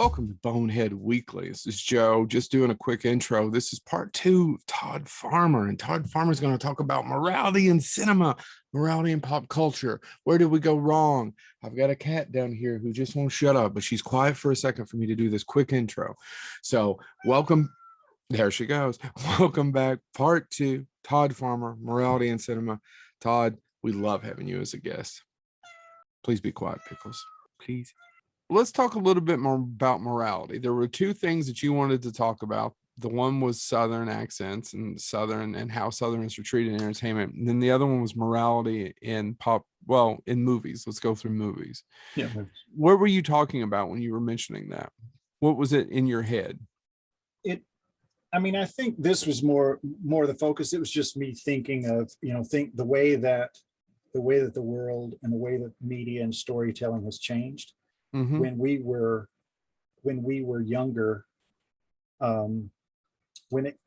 Welcome to Bonehead Weekly. This is Joe, just doing a quick intro. This is part 2 of Todd Farmer, and Todd Farmer is going to talk about morality in cinema, morality in pop culture. Where did we go wrong? I've got a cat down here who just won't shut up, but she's quiet for a second for me to do this quick intro. So welcome. There she goes. Welcome back. Part 2, Todd Farmer, morality in cinema. Todd, we love having you as a guest. Please be quiet, Pickles. Please. Let's talk a little bit more about morality. There were two things that you wanted to talk about. The one was Southern accents and Southern and how Southerners are treated in entertainment. And then the other one was morality in in movies. Let's go through movies. Yeah. What were you talking about when you were mentioning that? What was it in your head? I think this was more the focus. It was just me thinking of, the way that the world and the way that media and storytelling has changed. Mm-hmm. When we were younger, when it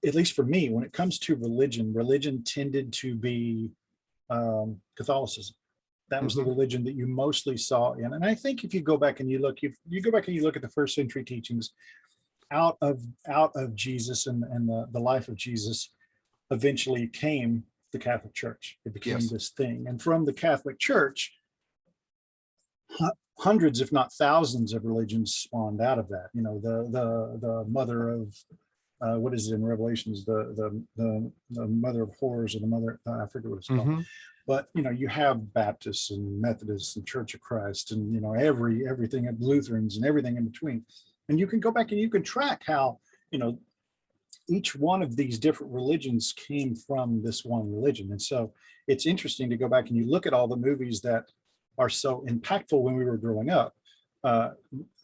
at least for me, when it comes to religion tended to be Catholicism. That was the religion that you mostly saw in. And I think if you go back and you look at the first century teachings out of Jesus and the life of Jesus, eventually came the Catholic Church. It became this thing. And from the Catholic Church, hundreds, if not thousands, of religions spawned out of that. The mother of what is it in Revelations? The mother of horrors, or the mother, I forget what it's called. But you have Baptists and Methodists and Church of Christ, and everything of Lutherans and everything in between. And you can go back and you can track how each one of these different religions came from this one religion. And so it's interesting to go back and you look at all the movies that are so impactful when we were growing up.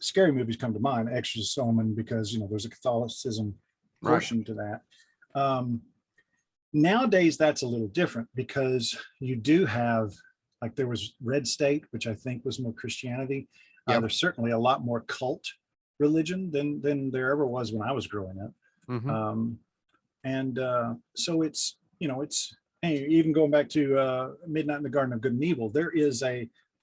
Scary movies come to mind, Exorcist, Omen, because there's a Catholicism portion to that. Nowadays, that's a little different because you do have, like, there was Red State, which I think was more Christianity. There's certainly a lot more cult religion than there ever was when I was growing up. So it's even going back to Midnight in the Garden of Good and Evil,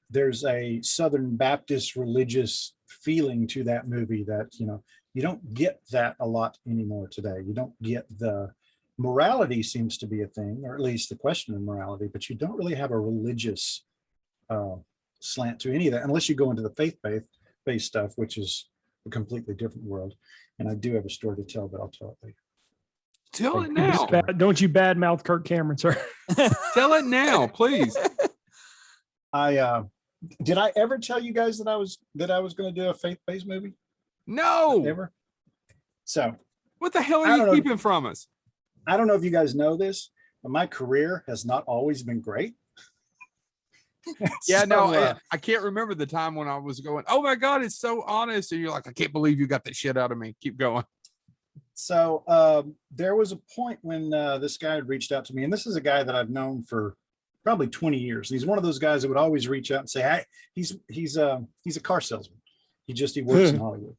there's a Southern Baptist religious feeling to that movie that you don't get that a lot anymore today. You don't get the morality seems to be a thing, or at least the question of morality, but you don't really have a religious slant to any of that unless you go into the faith-based stuff, which is a completely different world. And I do have a story to tell, but I'll tell it later. Tell it now. Don't you badmouth Kirk Cameron, sir. Tell it now, please. Did I ever tell you guys that I was going to do a faith-based movie? No. Ever? So what the hell are you keeping from us? I don't know if you guys know this, but my career has not always been great. I can't remember the time when I was going, oh my God, it's so honest. And you're like, I can't believe you got that shit out of me. Keep going. So there was a point when this guy had reached out to me, and this is a guy that I've known for probably 20 years. He's one of those guys that would always reach out and say, hey, he's a car salesman. He works in Hollywood.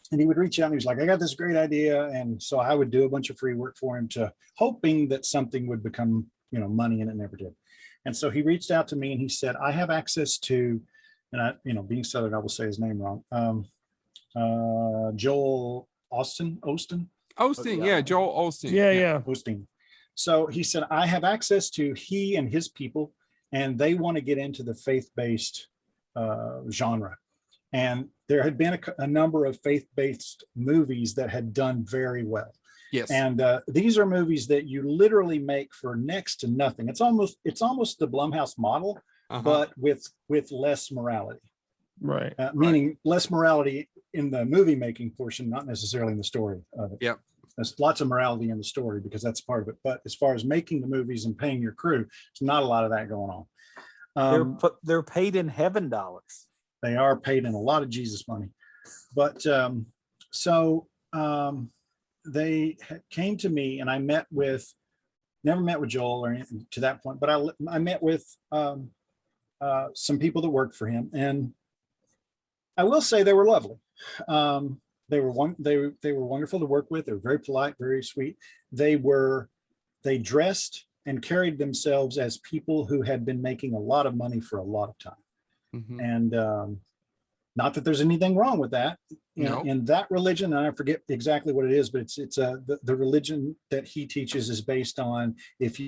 And he would reach out and he was like, I got this great idea. And so I would do a bunch of free work for him, hoping that something would become, money, and it never did. And so he reached out to me and he said, I have access to, and I, being Southern, I will say his name wrong. Joel Osteen. Yeah, Joel Osteen. Yeah. Osteen. So he said, I have access to he and his people, and they want to get into the faith-based genre. And there had been a number of faith-based movies that had done very well. Yes. And these are movies that you literally make for next to nothing. It's almost the Blumhouse model, but with less morality. Right. Meaning less morality in the movie making portion, not necessarily in the story of it. Yep. There's lots of morality in the story because that's part of it. But as far as making the movies and paying your crew, there's not a lot of that going on. They're paid in heaven dollars. They are paid in a lot of Jesus money. But they came to me, and I never met with Joel or anything to that point, but I met with some people that worked for him, and I will say they were lovely. They were wonderful to work with. They were very polite, very sweet. They dressed and carried themselves as people who had been making a lot of money for a lot of time. And Not that there's anything wrong with that. No. In that religion, and I forget exactly what it is, but it's the religion that he teaches is based on if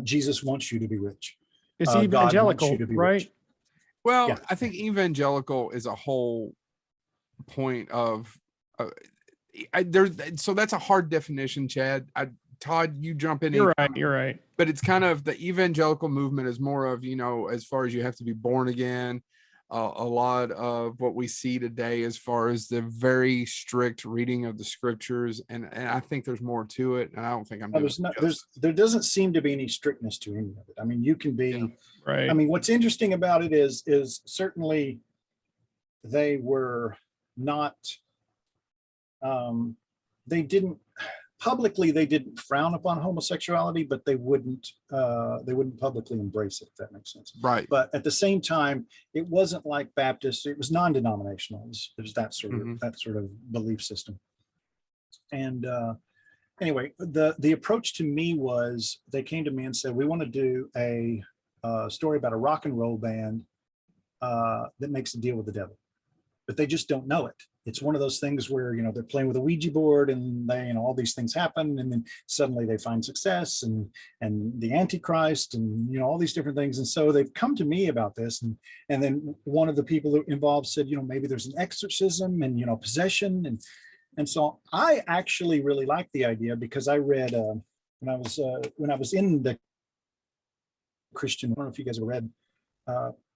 Jesus wants you to be rich. It's God wants evangelical, you to be right? rich. Well, Yeah. I think evangelical is a whole point of so that's a hard definition, Chad. Todd, you jump in. You're right. You're right. But it's kind of the evangelical movement is more of, as far as you have to be born again. A lot of what we see today as far as the very strict reading of the scriptures. And I think there's more to it. And I don't think I'm doing there doesn't seem to be any strictness to any of it. I mean, you can be, right. I mean, what's interesting about it is certainly they were not, they didn't frown upon homosexuality, but they wouldn't publicly embrace it, if that makes sense. Right. But at the same time, it wasn't like Baptist, it was non-denominational. It was that sort of belief system. And anyway, the approach to me was they came to me and said, we want to do a story about a rock and roll band that makes a deal with the devil, but they just don't know it. It's one of those things where, they're playing with a Ouija board and they, all these things happen. And then suddenly they find success and the Antichrist and, all these different things. And so they've come to me about this. And then one of the people involved said, maybe there's an exorcism and, possession. And so I actually really like the idea because I read when I was in the Christian, I don't know if you guys have read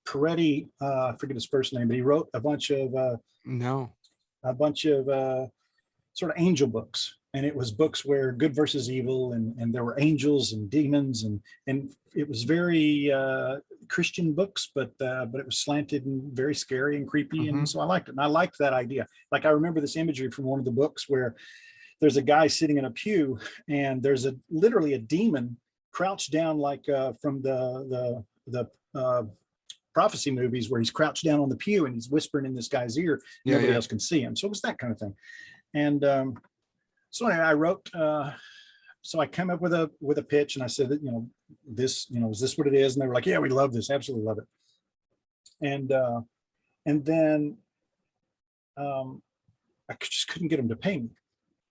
Peretti, I forget his first name, but he wrote a bunch of sort of angel books, and it was books where good versus evil, and there were angels and demons, and it was very Christian books, but it was slanted and very scary and creepy, and so I liked it, and I liked that idea. Like I remember this imagery from one of the books where there's a guy sitting in a pew, and there's literally a demon crouched down, like from the prophecy movies where he's crouched down on the pew and he's whispering in this guy's ear. Nobody else can see him. So it was that kind of thing. And so anyway, I wrote, so I came up with a pitch, and I said that, this, is this what it is? And they were like, yeah, we love this. Absolutely love it. And then I just couldn't get them to pay me.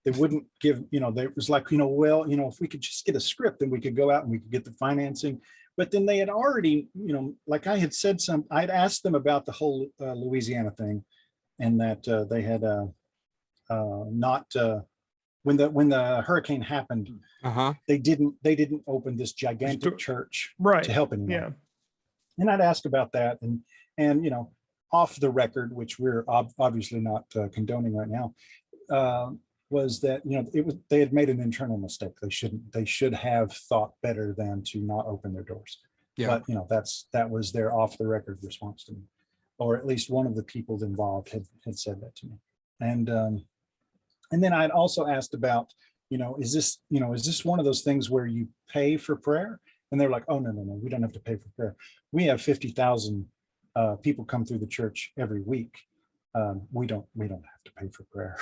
They wouldn't give, they was like, well, if we could just get a script, then we could go out and we could get the financing. But then they had already, like I had said I'd asked them about the whole Louisiana thing, and that they had not, when the hurricane happened, they didn't open this gigantic church to help anyone. Yeah. And I'd asked about that, and off the record, which we're obviously not condoning right now, was that they had made an internal mistake. They should have thought better than to not open their doors. Yeah. But that was their off the record response to me, or at least one of the people involved had said that to me. And then I'd also asked about, is this one of those things where you pay for prayer? And they're like, oh no, we don't have to pay for prayer. We have 50,000 people come through the church every week. We don't have to pay for prayer.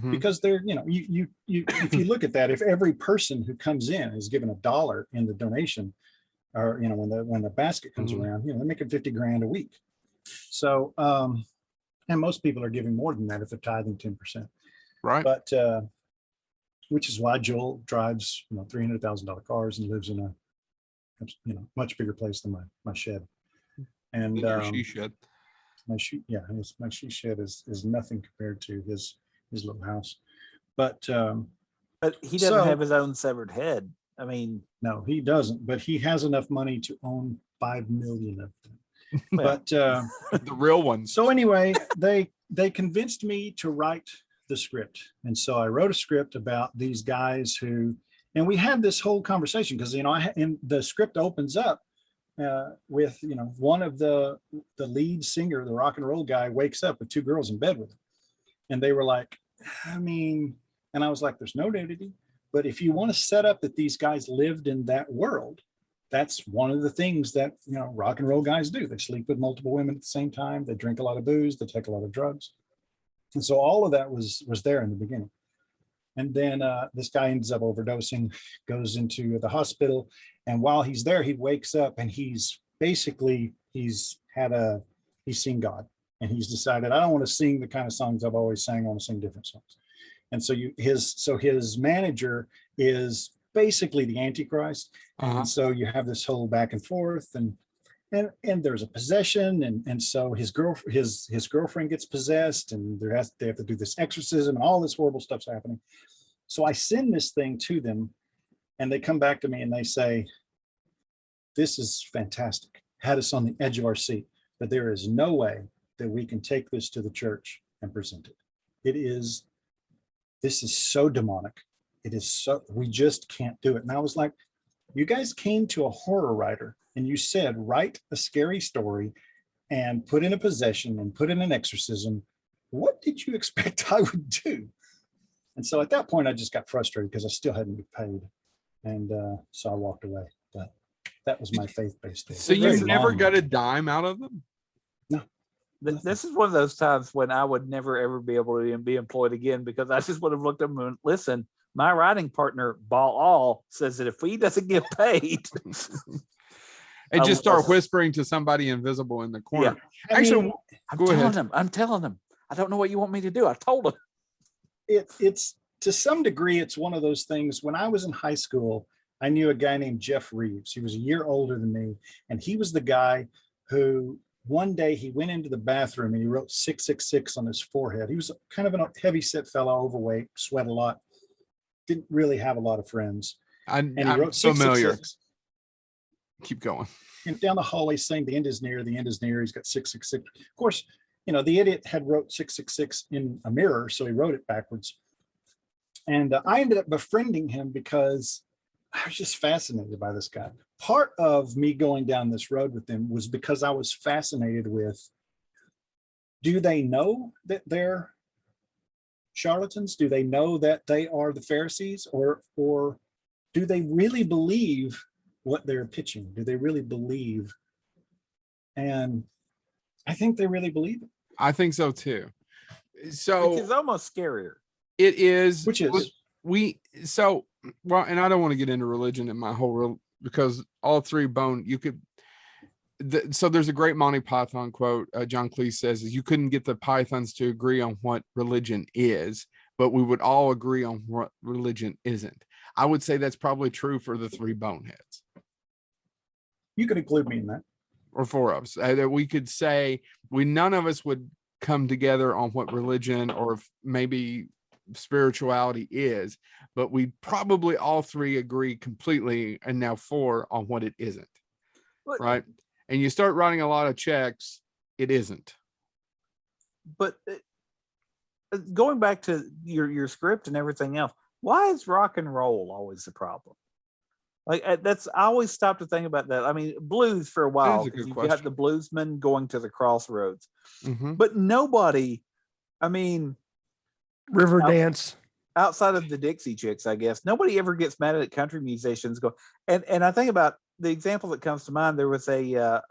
Because they're, you if you look at that, if every person who comes in is given $1 in the donation, or when the basket comes around, they're making 50 grand a week. So and most people are giving more than that if they're tithing 10%. Right. But which is why Joel drives $300,000 cars and lives in a much bigger place than my shed. And she shed. My she shed is nothing compared to his little house. But he doesn't have his own severed head. I mean, no, he doesn't, but he has enough money to own 5 million of them. But the real ones. So anyway, they convinced me to write the script. And so I wrote a script about these guys and we had this whole conversation because, and the script opens up with, one of the lead singer, the rock and roll guy, wakes up with 2 girls in bed with him. And they were like, and I was like, there's no nudity, but if you want to set up that these guys lived in that world, that's one of the things that, rock and roll guys do. They sleep with multiple women at the same time. They drink a lot of booze. They take a lot of drugs. And so all of that was there in the beginning. And then this guy ends up overdosing, goes into the hospital. And while he's there, he wakes up and he's seen God. and he's decided, I don't want to sing the kind of songs I've always sang. I want to sing different songs. And so his manager is basically the Antichrist. And so you have this whole back and forth, and there's a possession, and so his girlfriend gets possessed, and they have to do this exorcism, and all this horrible stuff's happening. So I send this thing to them, and they come back to me and they say, this is fantastic. Had us on the edge of our seat, but there is no way that we can take this to the church and present it. This is so demonic. We just can't do it. And I was like, you guys came to a horror writer and you said, write a scary story and put in a possession and put in an exorcism. What did you expect I would do? And so at that point, I just got frustrated because I still hadn't been paid. And so I walked away. But that was my faith-based story. So you never got a dime out of them? No. This is one of those times when I would never, ever be able to be employed again, because I just would have looked at him and listen, my writing partner, Baal, says that if he doesn't get paid, and just start whispering to somebody invisible in the corner. Yeah. Actually, I'm telling him, I don't know what you want me to do. I told him. It's to some degree, it's one of those things. When I was in high school, I knew a guy named Jeff Reeves. He was a year older than me. And he was the guy who one day he went into the bathroom and he wrote 666 on his forehead. He was kind of a heavy set fellow, overweight, sweat a lot, didn't really have a lot of friends. And he wrote familiar. 666. Keep going. And down the hallway saying the end is near, the end is near. He's got 666. Of course, the idiot had wrote 666 in a mirror, so he wrote it backwards. And I ended up befriending him because I was just fascinated by this guy. Part of me going down this road with him was because I was fascinated with, do they know that they're charlatans? Do they know that they are the Pharisees, or do they really believe what they're pitching? Do they really believe? And I think they really believe it. I think so too. So it's almost scarier. It is. Which is well, and I don't want to get into religion in my whole because all three bone you could. So there's a great Monty Python quote. John Cleese says, "You couldn't get the Pythons to agree on what religion is, but we would all agree on what religion isn't." I would say that's probably true for the three boneheads. You could include me in that. Or four of us. That we could say none of us would come together on what religion or maybe spirituality is, but we probably all three agree completely, and now four on what it isn't. Right? And you start writing a lot of checks, it isn't. But going back to your script and everything else, why is rock and roll always the problem? Like I always stop to think about that. I mean, blues for a while, you got the bluesmen going to the crossroads, but nobody, I mean, Riverdance outside of the Dixie Chicks, I guess nobody ever gets mad at country musicians go. And I think about the example that comes to mind. There was actually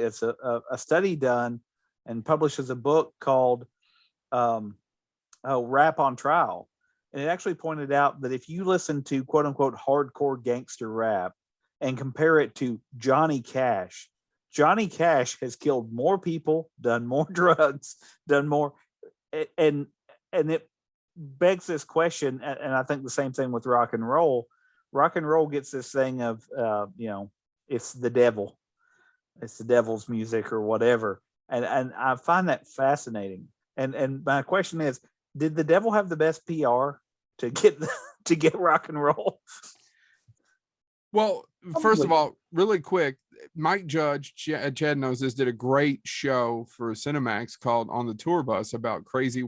it's a study done and published as a book called Rap on Trial. And it actually pointed out that if you listen to quote unquote hardcore gangster rap and compare it to Johnny Cash has killed more people, done more drugs, done more. And it begs this question. And I think the same thing with rock and roll. Rock and roll gets this thing of, it's the devil. It's the devil's music or whatever. And I find that fascinating. And my question is, did the devil have the best PR to get rock and roll? Well, first of all, really quick, Mike Judge, Chad knows this, did a great show for Cinemax called On the Tour Bus about crazy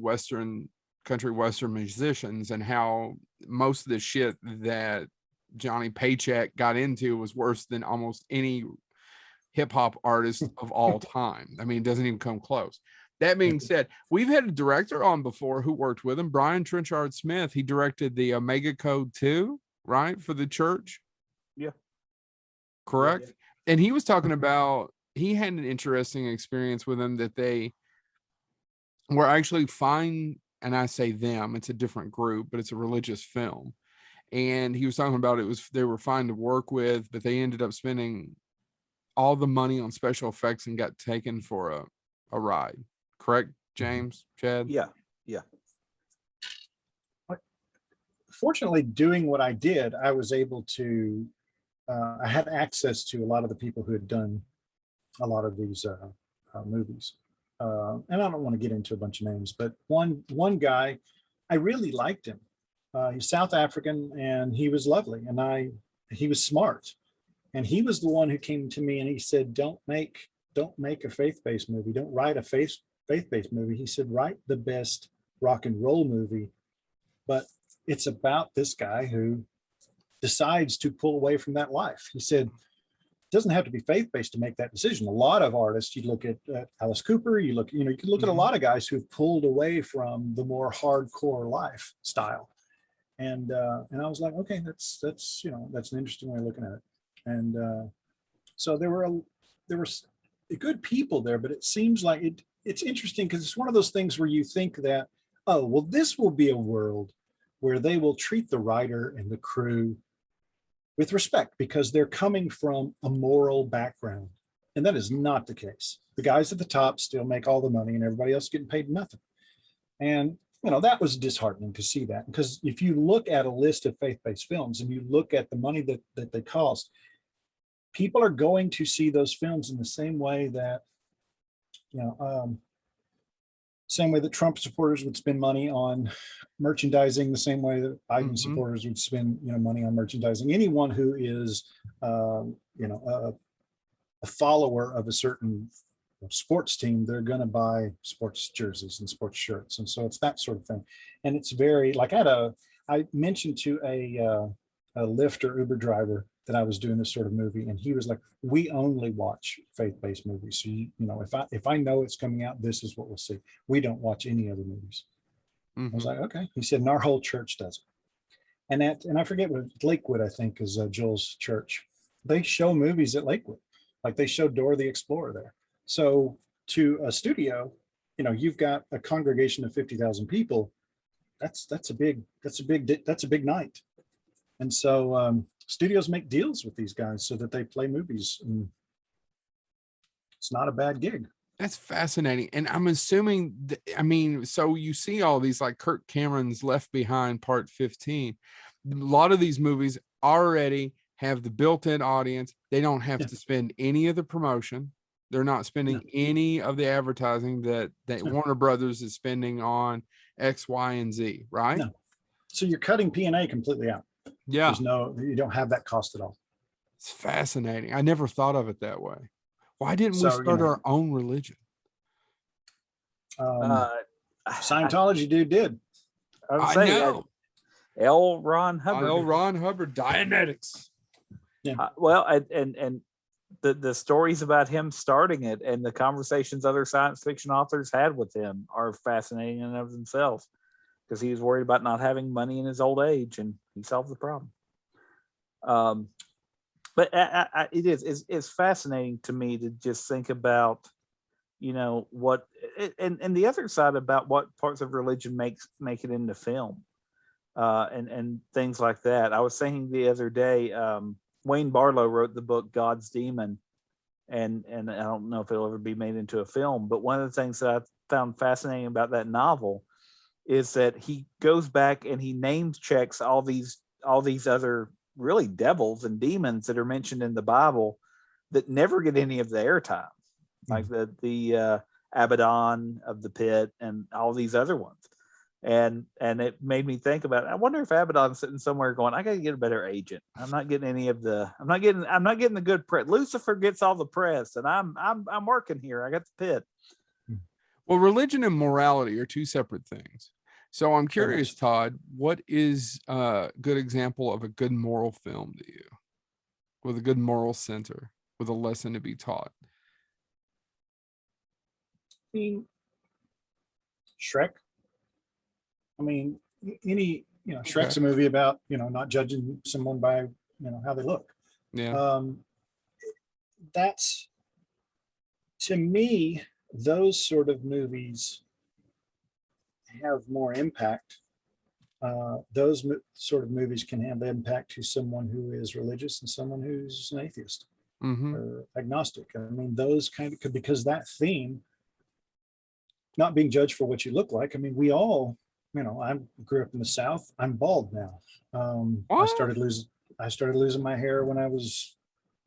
country Western musicians and how most of the shit that Johnny Paycheck got into was worse than almost any hip hop artist of all time. I mean, it doesn't even come close. That being said, we've had a director on before who worked with him, Brian Trenchard Smith. He directed the Omega Code 2, right, for the church. Yeah. Correct. Yeah. And he was talking about, he had an interesting experience with them that they were actually fine. And I say them, it's a different group, but it's a religious film. And he was talking about they were fine to work with, but they ended up spending all the money on special effects and got taken for a a ride. Correct, James, Chad? Yeah. Fortunately, doing what I did, I was able to, I had access to a lot of the people who had done a lot of these movies. And I don't want to get into a bunch of names, but one guy, I really liked him. He's South African and he was lovely, and he was smart. And he was the one who came to me and he said, don't make a faith-based movie. Don't write a faith-based movie. He said, write the best rock and roll movie. But it's about this guy who decides to pull away from that life. He said, it doesn't have to be faith-based to make that decision. A lot of artists, you look at Alice Cooper, you can look at a lot of guys who've pulled away from the more hardcore lifestyle. And I was like, okay, that's an interesting way of looking at it. And so there were good people there, but it seems like it's interesting because it's one of those things where you think that, oh, well, this will be a world where they will treat the writer and the crew with respect because they're coming from a moral background. And that is not the case. The guys at the top still make all the money and everybody else getting paid nothing. And that was disheartening to see that, because if you look at a list of faith-based films and you look at the money that they cost, people are going to see those films in the same way that, same way that Trump supporters would spend money on merchandising, the same way that Biden supporters would spend, money on merchandising. Anyone who is, a follower of a certain sports team, they're going to buy sports jerseys and sports shirts. And so it's that sort of thing. And it's very, like I mentioned to a Lyft or Uber driver that I was doing this sort of movie, and he was like, we only watch faith-based movies. So if I know it's coming out, this is what we'll see. We don't watch any other movies. I was like, okay. He said, and our whole church does it. And I forget what Lakewood, I think, is Joel's church. They show movies at Lakewood, like they showed Dora the Explorer there. So to a studio, you've got a congregation of 50,000 people. That's a big night. And so studios make deals with these guys so that they play movies, and it's not a bad gig. That's fascinating. And I'm assuming, so you see all these, like Kirk Cameron's Left Behind Part 15. A lot of these movies already have the built-in audience. They don't have to spend any of the promotion. They're not spending any of the advertising that Warner Brothers is spending on X, Y, and Z, right? No. So you're cutting P&A completely out. Yeah. You don't have that cost at all. It's fascinating. I never thought of it that way. Why didn't we start our own religion? Scientology dude did. I know. L. Ron Hubbard, Dianetics. Yeah. And the stories about him starting it and the conversations other science fiction authors had with him are fascinating in and of themselves, because he was worried about not having money in his old age, and he solved the problem. But it's fascinating to me to just think about, what, and the other side about what parts of religion make it into film, and things like that. I was thinking the other day, Wayne Barlow wrote the book God's Demon, and I don't know if it'll ever be made into a film, but one of the things that I found fascinating about that novel is that he goes back and he name checks all these other really devils and demons that are mentioned in the Bible that never get any of the airtime, like the Abaddon of the pit and all these other ones. And it made me think about it. I wonder if Abaddon's sitting somewhere going, I got to get a better agent. I'm not getting the good press. Lucifer gets all the press, and I'm working here. I got the pit. Well, religion and morality are two separate things. So I'm curious, Todd, what is a good example of a good moral film to you, with a good moral center, with a lesson to be taught? I mean, Shrek. I mean, Shrek's a movie about, not judging someone by, how they look. Yeah. That's, to me, those sort of movies have more impact. Those sort of movies can have impact to someone who is religious and someone who's an atheist or agnostic. I mean, those because that theme not being judged for what you look like. I mean, we all, I grew up in the South. I'm bald now. I What? started losing my hair when I was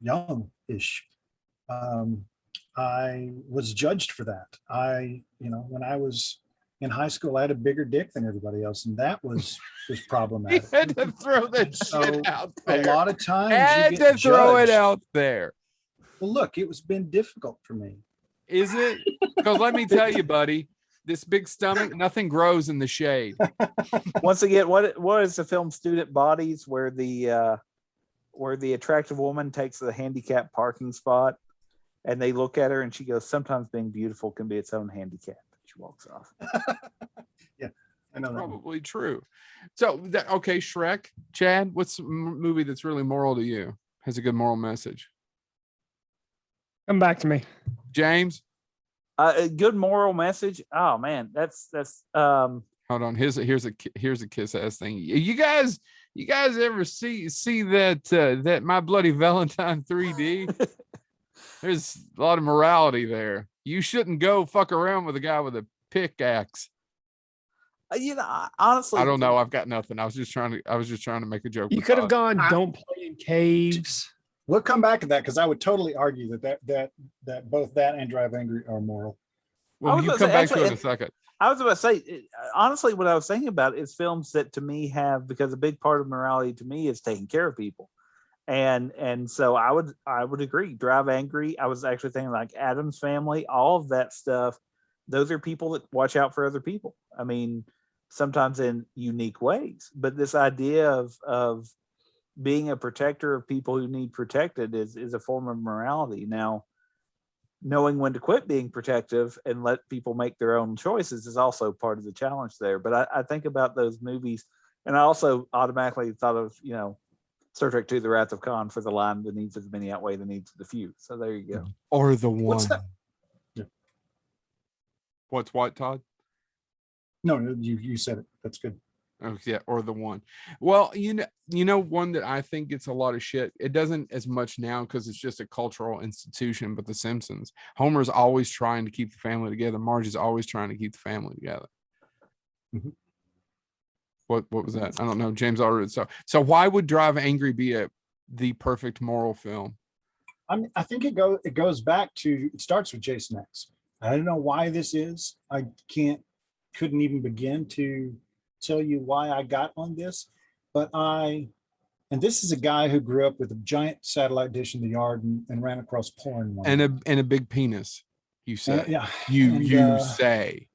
young-ish. I was judged for that. When I was in high school, I had a bigger dick than everybody else, and that was You problematic. had to throw that So shit out a there. lot of times Had you to get throw it judged. out there. Well, look, it was been difficult for me. Is it? Because let me tell you, buddy, this big stomach, nothing grows in the shade. Once again, what is the film Student Bodies, where the attractive woman takes the handicap parking spot and they look at her and she goes, sometimes being beautiful can be its own handicap. She walks off. Yeah, I know that. Probably true. So, okay, Shrek. Chad, what's a movie that's really moral to you? Has a good moral message? Come back to me. James? A good moral message. Oh man, that's Hold on. Here's a kiss ass thing. You guys ever see that My Bloody Valentine 3D? There's a lot of morality there. You shouldn't go fuck around with a guy with a pickaxe. Honestly, I don't know. I've got nothing. I was just trying to make a joke. You with could have Todd. gone, don't play in caves. We'll come back to that because I would totally argue that both that and Drive Angry are moral. Well, you come back to it in a second. I was about to say, honestly, what I was thinking about is films that to me have, because a big part of morality to me is taking care of people. And so I would agree. Drive Angry. I was actually thinking like Addams Family, all of that stuff. Those are people that watch out for other people. I mean, sometimes in unique ways, but this idea of being a protector of people who need protected is a form of morality. Now, knowing when to quit being protective and let people make their own choices is also part of the challenge there. But I think about those movies, and I also automatically thought of, Star Trek II, The Wrath of Khan, for the line, the needs of the many outweigh the needs of the few. So there you go. Or the one. What's that? Yeah. What's what, Todd? No, you said it. That's good. Oh yeah, or the one. Well, one that I think gets a lot of shit. It doesn't as much now because it's just a cultural institution. But The Simpsons, Homer's always trying to keep the family together. Marge is always trying to keep the family together. Mm-hmm. What was that? I don't know. James already. So why would Drive Angry be the perfect moral film? I think it goes back to, it starts with Jason X. I don't know why this is. I couldn't even begin to tell you why I got on this, but and this is a guy who grew up with a giant satellite dish in the yard and ran across porn one and a big penis. You say, yeah. You say,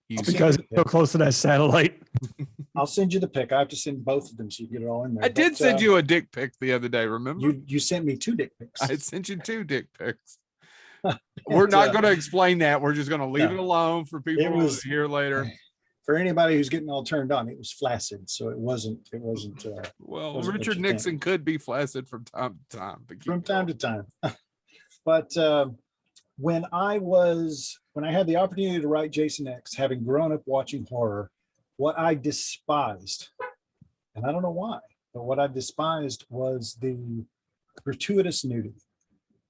Because it's so close to that satellite. I'll send you the pic. I have to send both of them so you get it all in there. I did send you a dick pic the other day. Remember? You sent me 2 dick pics. I sent you 2 dick pics. We're not going to explain that. We're just going to leave it alone for people to hear later. For anybody who's getting all turned on, it was flaccid, so it wasn't. Well, Richard Nixon could be flaccid from time to time. From time to time. But when I had the opportunity to write Jason X, having grown up watching horror, what I despised, and I don't know why, but what I despised was the gratuitous nudity.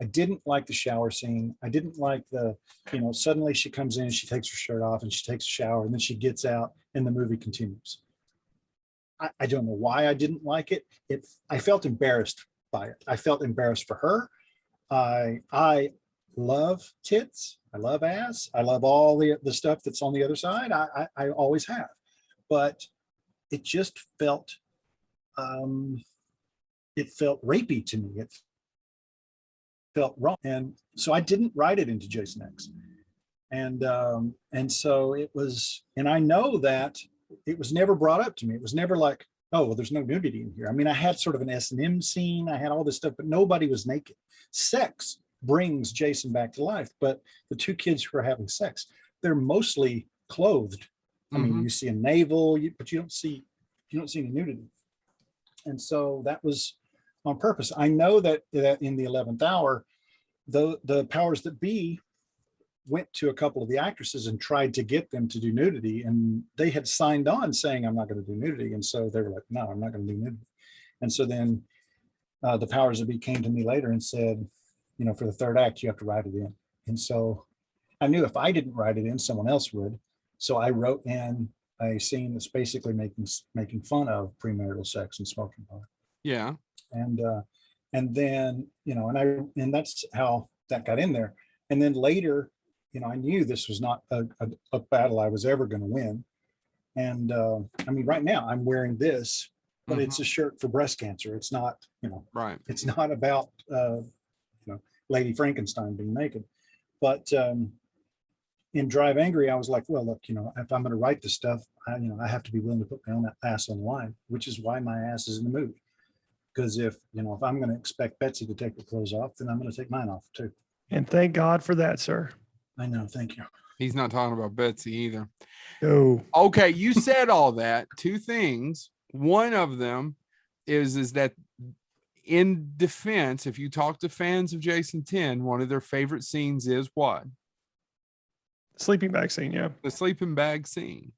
I didn't like the shower scene. I didn't like suddenly she comes in, she takes her shirt off and she takes a shower and then she gets out and the movie continues. I don't know why I didn't like it. I felt embarrassed by it. I felt embarrassed for her. I love tits. I love ass. I love all the stuff that's on the other side. I always have. But it just felt rapey to me. It felt wrong. And so I didn't write it into Jason X. And so it was, and I know that it was never brought up to me. It was never like, oh, well, there's no nudity in here. I mean, I had sort of an S&M scene. I had all this stuff, but nobody was naked. Sex brings Jason back to life. But the 2 kids who are having sex, they're mostly clothed. I mean, you see a navel, but you don't see any nudity. And so that was on purpose. I know that in the 11th hour, the powers that be went to a couple of the actresses and tried to get them to do nudity, and they had signed on saying, I'm not going to do nudity. And so they were like, no, I'm not going to do nudity. And so then the powers that be came to me later and said, for the 3rd act, you have to write it in. And so I knew if I didn't write it in, someone else would. So I wrote in a scene that's basically making fun of premarital sex and smoking pot. Yeah. And then, and that's how that got in there. And then later, I knew this was not a battle I was ever going to win. And I mean, right now I'm wearing this, but it's a shirt for breast cancer. It's not, right. It's not about, Lady Frankenstein being naked. But in Drive Angry, I was like, well, look, if I'm going to write this stuff, I have to be willing to put my own ass on the line, which is why my ass is in the movie. Because if I'm going to expect Betsy to take her clothes off, then I'm going to take mine off too. And thank God for that, sir. I know. Thank you. He's not talking about Betsy either. No. Okay, you said all that. Two things. One of them is that in defense, if you talk to fans of Jason 10, one of their favorite scenes is what? Sleeping bag scene, yeah. The sleeping bag scene.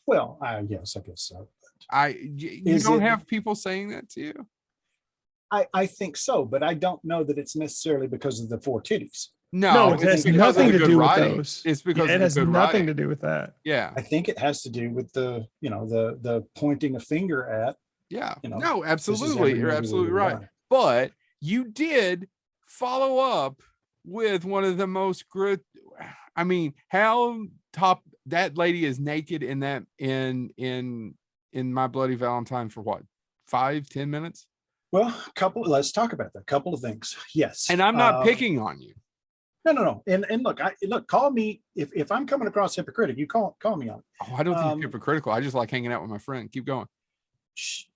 Well, yes, I guess so. You don't have people saying that to you? I think so, but I don't know that it's necessarily because of the 4 titties. No, it has nothing to do with those. It's because it has nothing writing. to do with that. Yeah. I think it has to do with the pointing a finger at. Yeah. No, absolutely. You're absolutely right. Lie. But you did follow up with one of the most how top that lady is naked in that in My Bloody Valentine for what, 5-10 minutes? Well, let's talk about that. Couple of things. Yes. And I'm not picking on you. No. And look, call me if I'm coming across hypocritical, you call me on it. Oh, I don't think you're hypocritical. I just like hanging out with my friend. Keep going.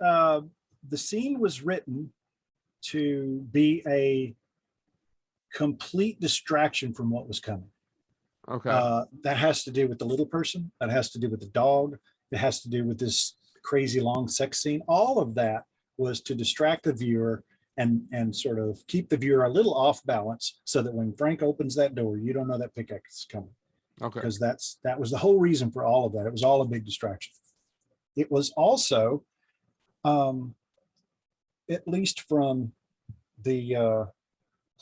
The scene was written to be a complete distraction from what was coming. Okay. That has to do with the little person. That has to do with the dog. It has to do with this crazy long sex scene. All of that was to distract the viewer and sort of keep the viewer a little off balance so that when Frank opens that door, you don't know that pickaxe is coming. Okay. Because that was the whole reason for all of that. It was all a big distraction. It was also, at least from the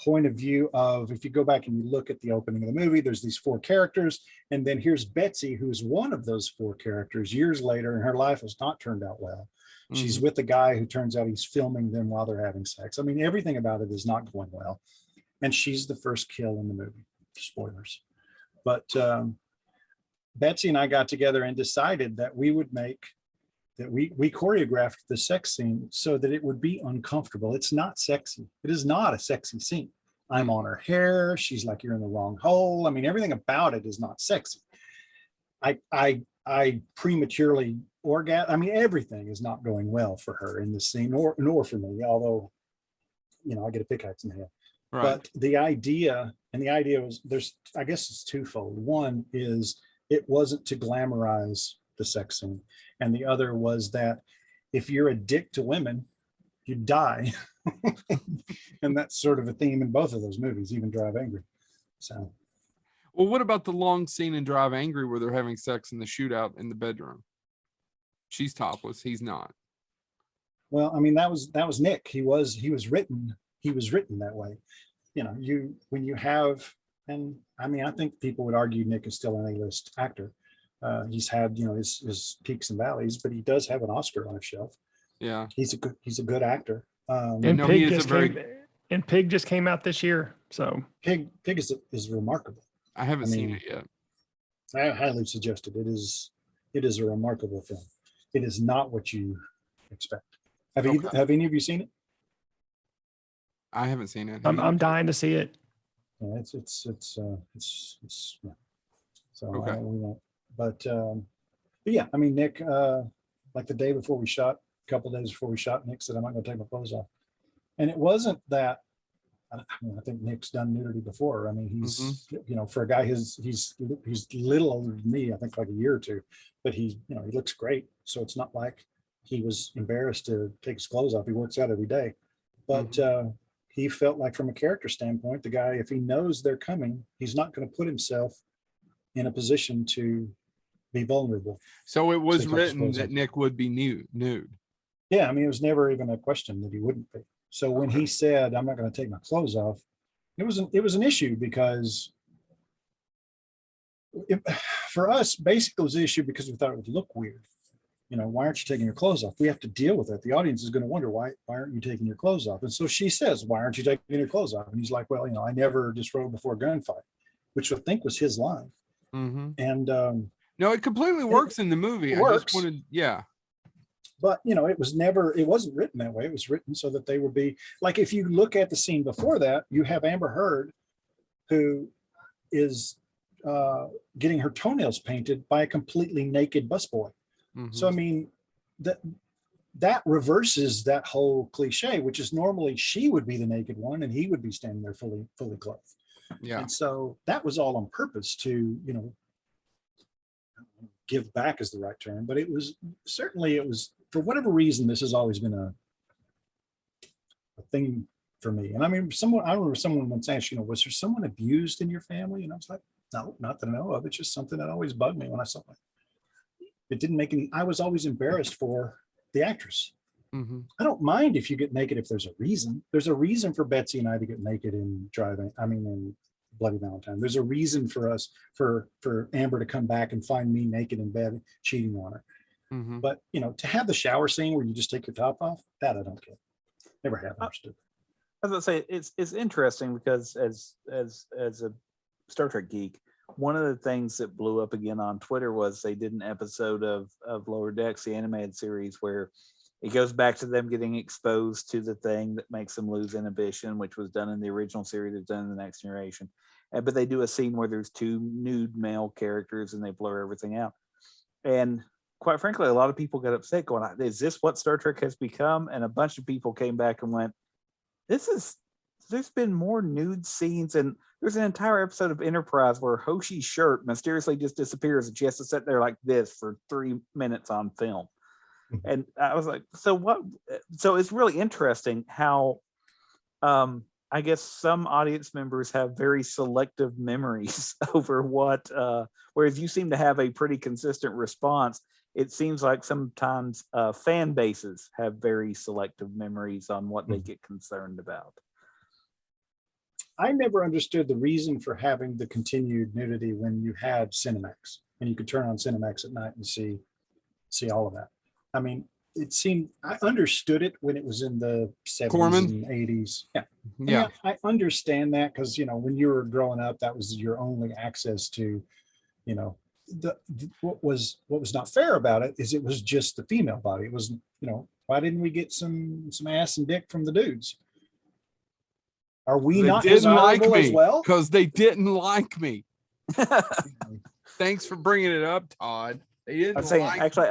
point of view of, if you go back and you look at the opening of the movie, there's these 4 characters, and then here's Betsy, who's one of those 4 characters years later, and her life has not turned out well. She's with the guy who turns out he's filming them while they're having sex. I mean, everything about it is not going well. And she's the first kill in the movie. Spoilers. But Betsy and I got together and decided that we would we choreographed the sex scene so that it would be uncomfortable. It's not sexy. It is not a sexy scene. I'm on her hair. She's like, you're in the wrong hole. I mean, everything about it is not sexy. I prematurely orgasm. I mean, everything is not going well for her in this scene, nor for me, although, I get a pickaxe in the head. Right. But the idea was I guess it's twofold. One is it wasn't to glamorize the sex scene. And the other was that if you're a dick to women, you die. And that's sort of a theme in both of those movies, even Drive Angry. So. Well, what about the long scene in Drive Angry where they're having sex in the shootout in the bedroom? She's topless. He's not. Well, I mean, that was Nick. He was written that way. When you have, and I mean, I think people would argue Nick is still an A-list actor. He's had, his peaks and valleys, but he does have an Oscar on his shelf. Yeah. He's a good actor. And Pig just came out this year. So Pig is remarkable. I haven't seen it yet. I highly suggest it. It is a remarkable film. It is not what you expect. Have any of you seen it? I haven't seen it. I'm dying to see it. Yeah, it's yeah. So okay. We won't. But yeah, I mean, Nick, like the day before we shot, a couple of days before we shot, Nick said, I'm not going to take my clothes off. And it wasn't that. I think Nick's done nudity before. I mean, he's, for a guy, he's little older than me, I think like a year or two, but he looks great. So it's not like he was embarrassed to take his clothes off. He works out every day, but he felt like from a character standpoint, the guy, if he knows they're coming, he's not going to put himself in a position to be vulnerable. So it was written that Nick would be nude. Yeah. I mean, it was never even a question that he wouldn't be. So when he said, I'm not going to take my clothes off, it was an issue because for us, basically it was the issue because we thought it would look weird. You know, why aren't you taking your clothes off? We have to deal with it. The audience is going to wonder why aren't you taking your clothes off? And so she says, why aren't you taking your clothes off? And he's like, well, you know, I never disrobe before a gunfight, which I think was his line. And no, it completely works in the movie. It works. I just wanted, yeah. But you know, it wasn't written that way. It was written so that they would be like, if you look at the scene before that, you have Amber Heard, who is getting her toenails painted by a completely naked busboy. So I mean, that reverses that whole cliche, which is normally she would be the naked one and he would be standing there fully clothed. Yeah. And so that was all on purpose to, you know, give back is the right term, but it was for whatever reason, this has always been a thing for me. And I mean, I remember someone once asked, you know, was there someone abused in your family? And I was like, no, not that I know of. It's just something that always bugged me when I saw it. It didn't make any, I was always embarrassed for the actress. I don't mind if you get naked if there's a reason. There's a reason for Betsy and I to get naked in Bloody Valentine. There's a reason for us, for Amber to come back and find me naked in bed cheating on her. But you know, to have the shower scene where you just take your top off, that I don't get. Never have understood. I was gonna say it's interesting because as a Star Trek geek, one of the things that blew up again on Twitter was they did an episode of Lower Decks, the animated series, where it goes back to them getting exposed to the thing that makes them lose inhibition, which was done in the original series, it's done in the Next Generation. But they do a scene where there's two nude male characters and they blur everything out. And quite frankly, a lot of people got upset going, is this what Star Trek has become? And a bunch of people came back and went, there's been more nude scenes, and there's an entire episode of Enterprise where Hoshi's shirt mysteriously just disappears and she has to sit there like this for 3 minutes on film. And I was like, so what? So it's really interesting how I guess some audience members have very selective memories over what, whereas you seem to have a pretty consistent response. It seems like sometimes fan bases have very selective memories on what they get concerned about. I never understood the reason for having the continued nudity when you had Cinemax and you could turn on Cinemax at night and see all of that. I mean, it seemed, I understood it when it was in the 70s and 80s. Yeah. I understand that because, you know, when you were growing up, that was your only access to, you know, what was not fair about it is it was just the female body. It was, you know, why didn't we get some ass and dick from the dudes? Are we not desirable as well? Because they didn't like me. Thanks for bringing it up, Todd. They didn't I'm saying, actually,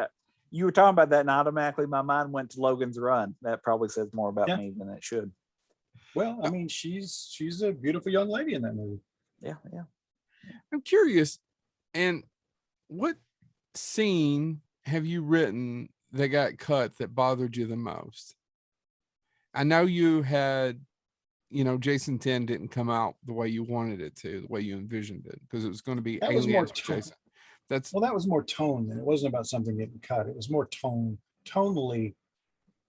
you were talking about that, and automatically my mind went to Logan's Run. That probably says more about me than it should. Well, I mean, she's a beautiful young lady in that movie. Yeah. I'm curious, and what scene have you written that got cut that bothered you the most? I know you had, you know, Jason 10 didn't come out the way you wanted it to, the way you envisioned it, because it was going to be aliens with Jason. That was more tone than it wasn't about something getting cut. It was more tonally.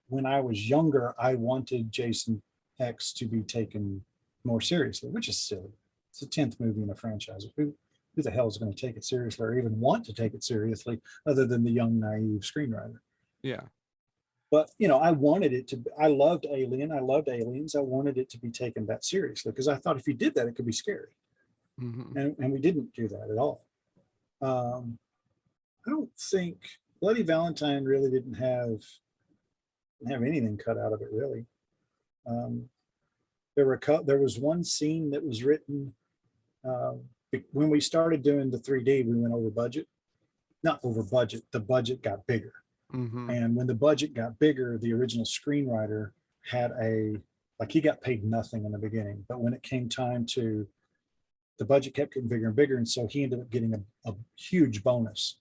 When I was younger, I wanted Jason X to be taken more seriously, which is silly. It's the 10th movie in a franchise. Who the hell is going to take it seriously or even want to take it seriously other than the young, naive screenwriter? Yeah. But, you know, I wanted it to, I loved Alien. I loved Aliens. I wanted it to be taken that seriously because I thought if you did that, it could be scary. And we didn't do that at all. I don't think Bloody Valentine really didn't have anything cut out of it, really. There was one scene that was written when we started doing the 3D, we went over budget. Not over budget, the budget got bigger. And when the budget got bigger, the original screenwriter had he got paid nothing in the beginning, but when it came time to, the budget kept getting bigger and bigger, and so he ended up getting a huge bonus.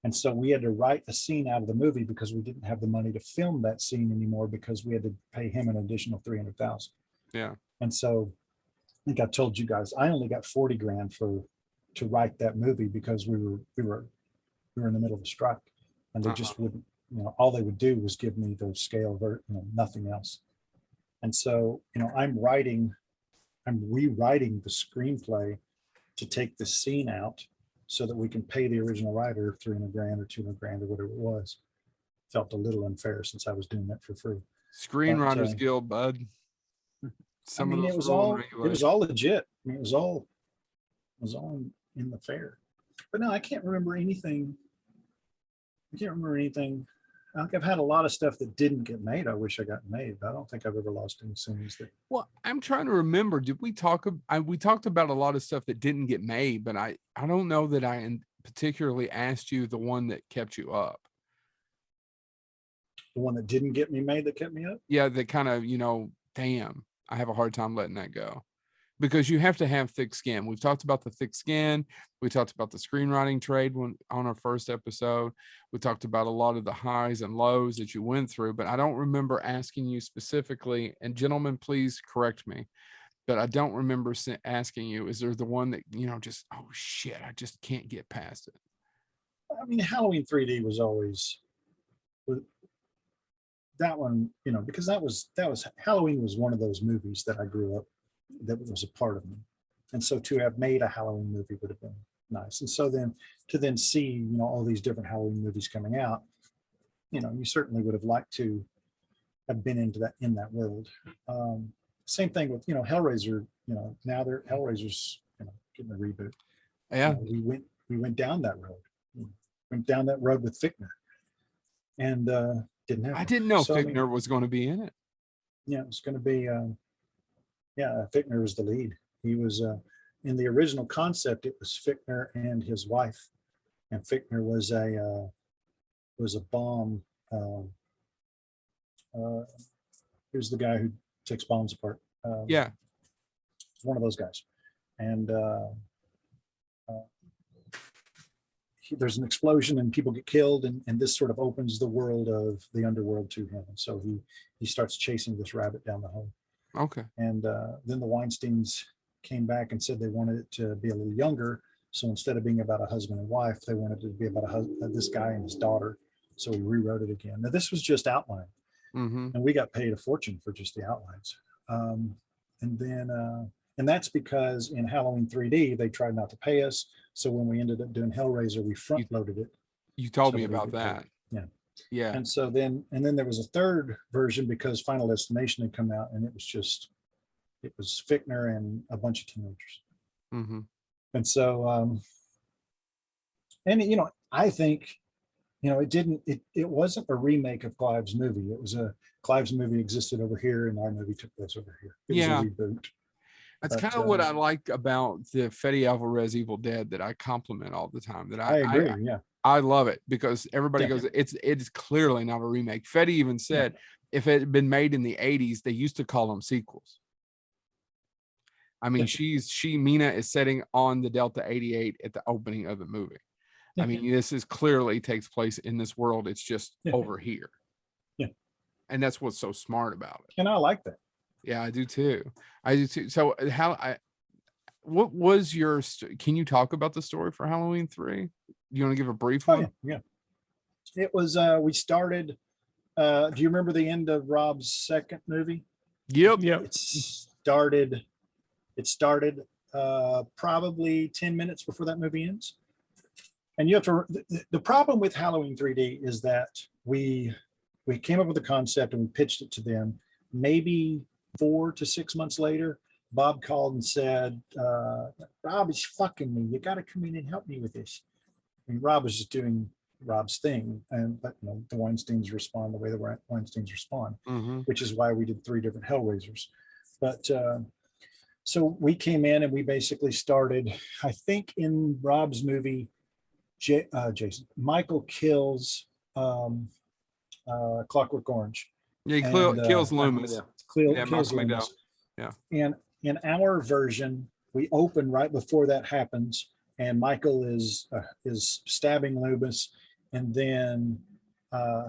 And so we had to write a scene out of the movie because we didn't have the money to film that scene anymore because we had to pay him an additional $300,000. Yeah. And so I think I told you guys I only got $40,000 to write that movie because we were in the middle of a strike, and they just wouldn't, you know, all they would do was give me the scale of, you know, nothing else. And so, you know, I'm rewriting the screenplay to take the scene out so that we can pay the original writer $300,000 or $200,000 or whatever it was. Felt a little unfair since I was doing that for free. Screenwriters Guild, bud. Some of those it was rules and all regulations. legit. I mean, it was all in the fair. But no, I can't remember anything. Like, I've had a lot of stuff that didn't get made. I wish I got made, but I don't think I've ever lost any scenes that. Well, I'm trying to remember. Did we talk? We talked about a lot of stuff that didn't get made, but I don't know that I particularly asked you the one that kept you up. The one that didn't get me made that kept me up? Yeah, that kind of, damn, I have a hard time letting that go. Because you have to have thick skin. We've talked about the thick skin. We talked about the screenwriting trade on our first episode. We talked about a lot of the highs and lows that you went through, but I don't remember asking you specifically, and gentlemen, please correct me, but I don't remember asking you, is there the one that, just, oh shit, I just can't get past it? I mean, Halloween 3D was always that one, because that was Halloween was one of those movies that I grew up, that was a part of me. And so to have made a Halloween movie would have been nice. And so then to see, all these different Halloween movies coming out, you certainly would have liked to have been in that world. Same thing with, Hellraiser, now Hellraiser's, getting a reboot. Yeah. We went down that road. Went down that road with Fichtner. And didn't happen. I didn't know Fichtner was going to be in it. Yeah, it was going to be Fichtner was the lead. He was in the original concept. It was Fichtner and his wife, and Fichtner was a bomb. He was the guy who takes bombs apart. Yeah, one of those guys, and there's an explosion and people get killed, and this sort of opens the world of the underworld to him. And so he starts chasing this rabbit down the hole. Okay. And then the Weinsteins came back and said they wanted it to be a little younger. So instead of being about a husband and wife, they wanted it to be about this guy and his daughter. So we rewrote it again. Now this was just outline, and we got paid a fortune for just the outlines. And that's because in Halloween 3D, they tried not to pay us. So when we ended up doing Hellraiser, we front loaded it. You told me about that. Yeah. Yeah. And so then there was a third version because Final Destination had come out, and it was Fichtner and a bunch of teenagers. Mm-hmm. And so, I think, it wasn't a remake of Clive's movie. It was Clive's movie existed over here, and our movie took place over here. It was a reboot. That's kind of what I like about the Fede Alvarez Evil Dead that I compliment all the time. That I agree. I love it because everybody goes, it's clearly not a remake. Fede even said if it had been made in the 80s, they used to call them sequels. I mean, Mina is sitting on the Delta 88 at the opening of the movie. I mean, this is clearly takes place in this world. It's just over here. Yeah. And that's what's so smart about it. And I like that. Yeah, I do too. So what was can you talk about the story for Halloween 3? You want to give a brief one? Yeah. It was, we started, do you remember the end of Rob's second movie? Yep. It started probably 10 minutes before that movie ends. And you have to, the problem with Halloween 3D is that we came up with a concept and we pitched it to them. Maybe 4 to 6 months later, Bob called and said, Rob is fucking me. You got to come in and help me with this. I mean, Rob was just doing Rob's thing, but the Weinsteins respond the way the Weinsteins respond, which is why we did 3 different Hellraisers. But so we came in and we basically started, I think in Rob's movie, Michael kills Clockwork Orange. Yeah, he kills Loomis. Kills Loomis. Yeah. And in our version, we open right before that happens, and Michael is stabbing Loomis, and then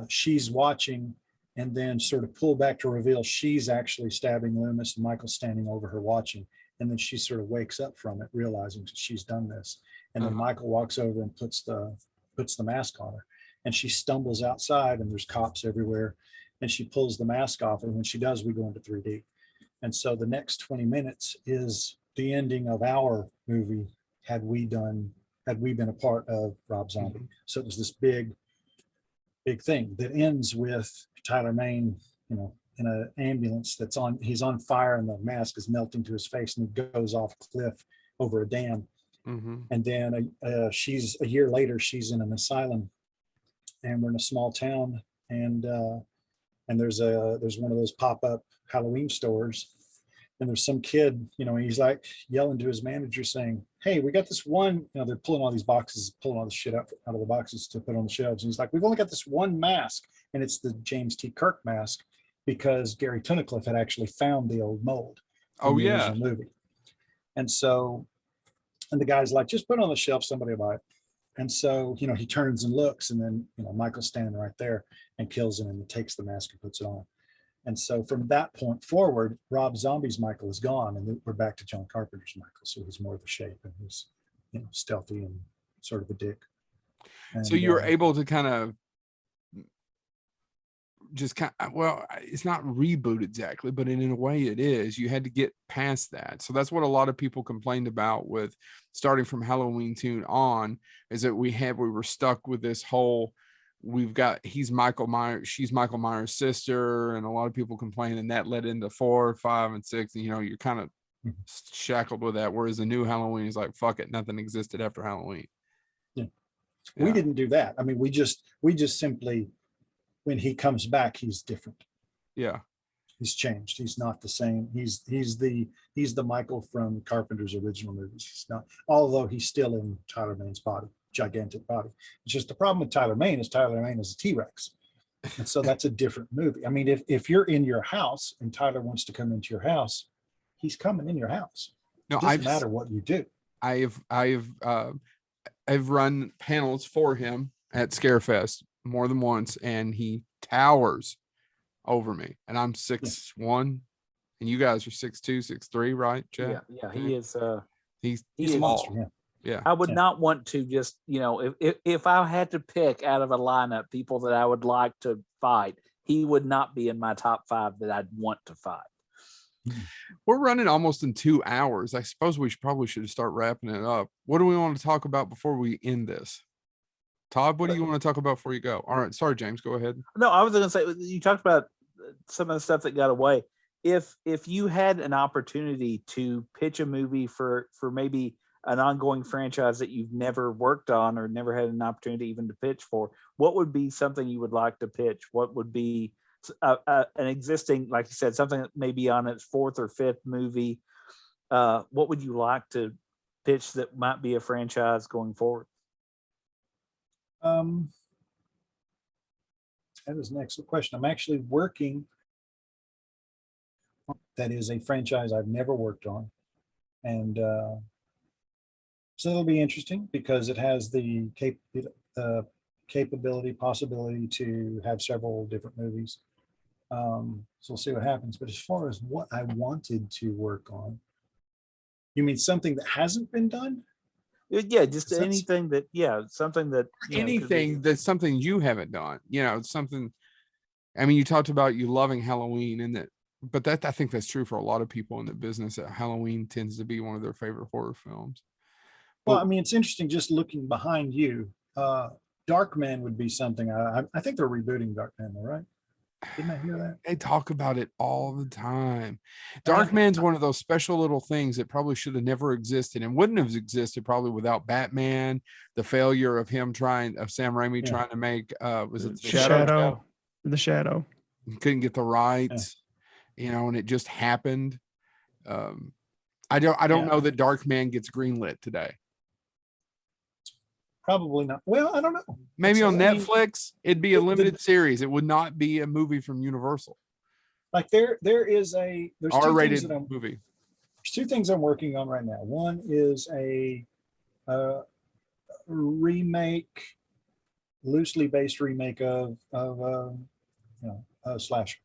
she's watching, and then sort of pull back to reveal she's actually stabbing Loomis, and Michael's standing over her watching, and then she sort of wakes up from it, realizing she's done this, and then Michael walks over and puts the mask on her, and she stumbles outside, and there's cops everywhere, and she pulls the mask off, and when she does, we go into 3D. And so the next 20 minutes is the ending of our movie had we done had we been a part of Rob Zombie. Mhm. So it was this big thing that ends with Tyler Mane, in an ambulance he's on fire and the mask is melting to his face and he goes off a cliff over a dam. Mhm. And then she's a year later, she's in an asylum, and we're in a small town, and there's one of those pop-up Halloween stores, and there's some kid, he's like yelling to his manager saying, "Hey, we got this one," they're pulling all these boxes, pulling all the shit out of the boxes to put on the shelves. And he's like, "We've only got this one mask," and it's the James T. Kirk mask, because Gary Tunnicliffe had actually found the old mold from the original movie. And so, and the guy's like, "Just put it on the shelf, somebody will buy it." And so, he turns and looks, and then, Michael's standing right there and kills him and takes the mask and puts it on. And so from that point forward, Rob Zombie's Michael is gone, and we're back to John Carpenter's Michael. So he's more of a shape, and he's, stealthy and sort of a dick. And, so you were able to kind of well, it's not reboot exactly, but in a way it is. You had to get past that. So that's what a lot of people complained about with starting from Halloween 2 on, is that we were stuck with this whole, he's Michael Myers, she's Michael Myers' sister, and a lot of people complained, and that led into 4, 5, and 6. And, you're kind of shackled with that. Whereas the new Halloween is like, fuck it, nothing existed after Halloween. Yeah. We didn't do that. I mean, we just simply, when he comes back, he's different. Yeah. He's changed. He's not the same. He's the Michael from Carpenter's original movies. He's not, although he's still in Tyler Mane's body, gigantic body. It's just the problem with Tyler Mane is a T-Rex. And so that's a different movie. I mean, if you're in your house and Tyler wants to come into your house, he's coming in your house. No, it doesn't matter what you do. I've run panels for him at Scarefest more than once, and he towers over me, and I'm 6'1", and you guys are 6'2", 6'3", right, Jeff? Yeah, he is. He's a monster. Yeah. I would not want to just, if I had to pick out of a lineup people that I would like to fight, he would not be in my top 5 that I'd want to fight. We're running almost in 2 hours. I suppose we should start wrapping it up. What do we want to talk about before we end this? Todd, what do you want to talk about before you go? All right. Sorry, James, go ahead. No, I was going to say, you talked about some of the stuff that got away. If you had an opportunity to pitch a movie for maybe an ongoing franchise that you've never worked on or never had an opportunity even to pitch for, what would be something you would like to pitch? What would be an existing, like you said, something that may be on its 4th or 5th movie? What would you like to pitch that might be a franchise going forward? That is an excellent question. I'm actually working. That is a franchise I've never worked on. And so it'll be interesting because it has the possibility to have several different movies. So we'll see what happens. But as far as what I wanted to work on, you mean something that hasn't been done? Yeah, just anything that, something that, anything that's something you haven't done, something. I mean, you talked about you loving Halloween, and but I think that's true for a lot of people in the business, that Halloween tends to be one of their favorite horror films. Well, I mean, it's interesting just looking behind you. Darkman would be something. I think they're rebooting Darkman, right? Didn't I hear that? They talk about it all the time. Darkman's one of those special little things that probably should have never existed, and wouldn't have existed probably without Batman, the failure of Sam Raimi trying to make was it the Shadow? The Shadow. He couldn't get the rights, and it just happened. I don't know that Darkman gets greenlit today. Probably not. Well, I don't know. Maybe on Netflix, it'd be a limited series. It would not be a movie from Universal. Like there's R-rated movie. There's 2 things I'm working on right now. One is a remake, loosely based remake of a slasher.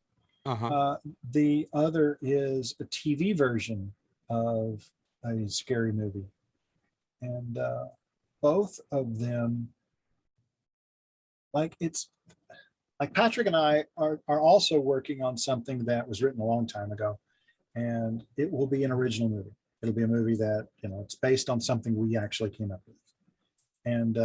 The other is a TV version of a scary movie, and both of them, like Patrick and I are also working on something that was written a long time ago, and it will be an original movie. It'll be a movie that, it's based on something we actually came up with. and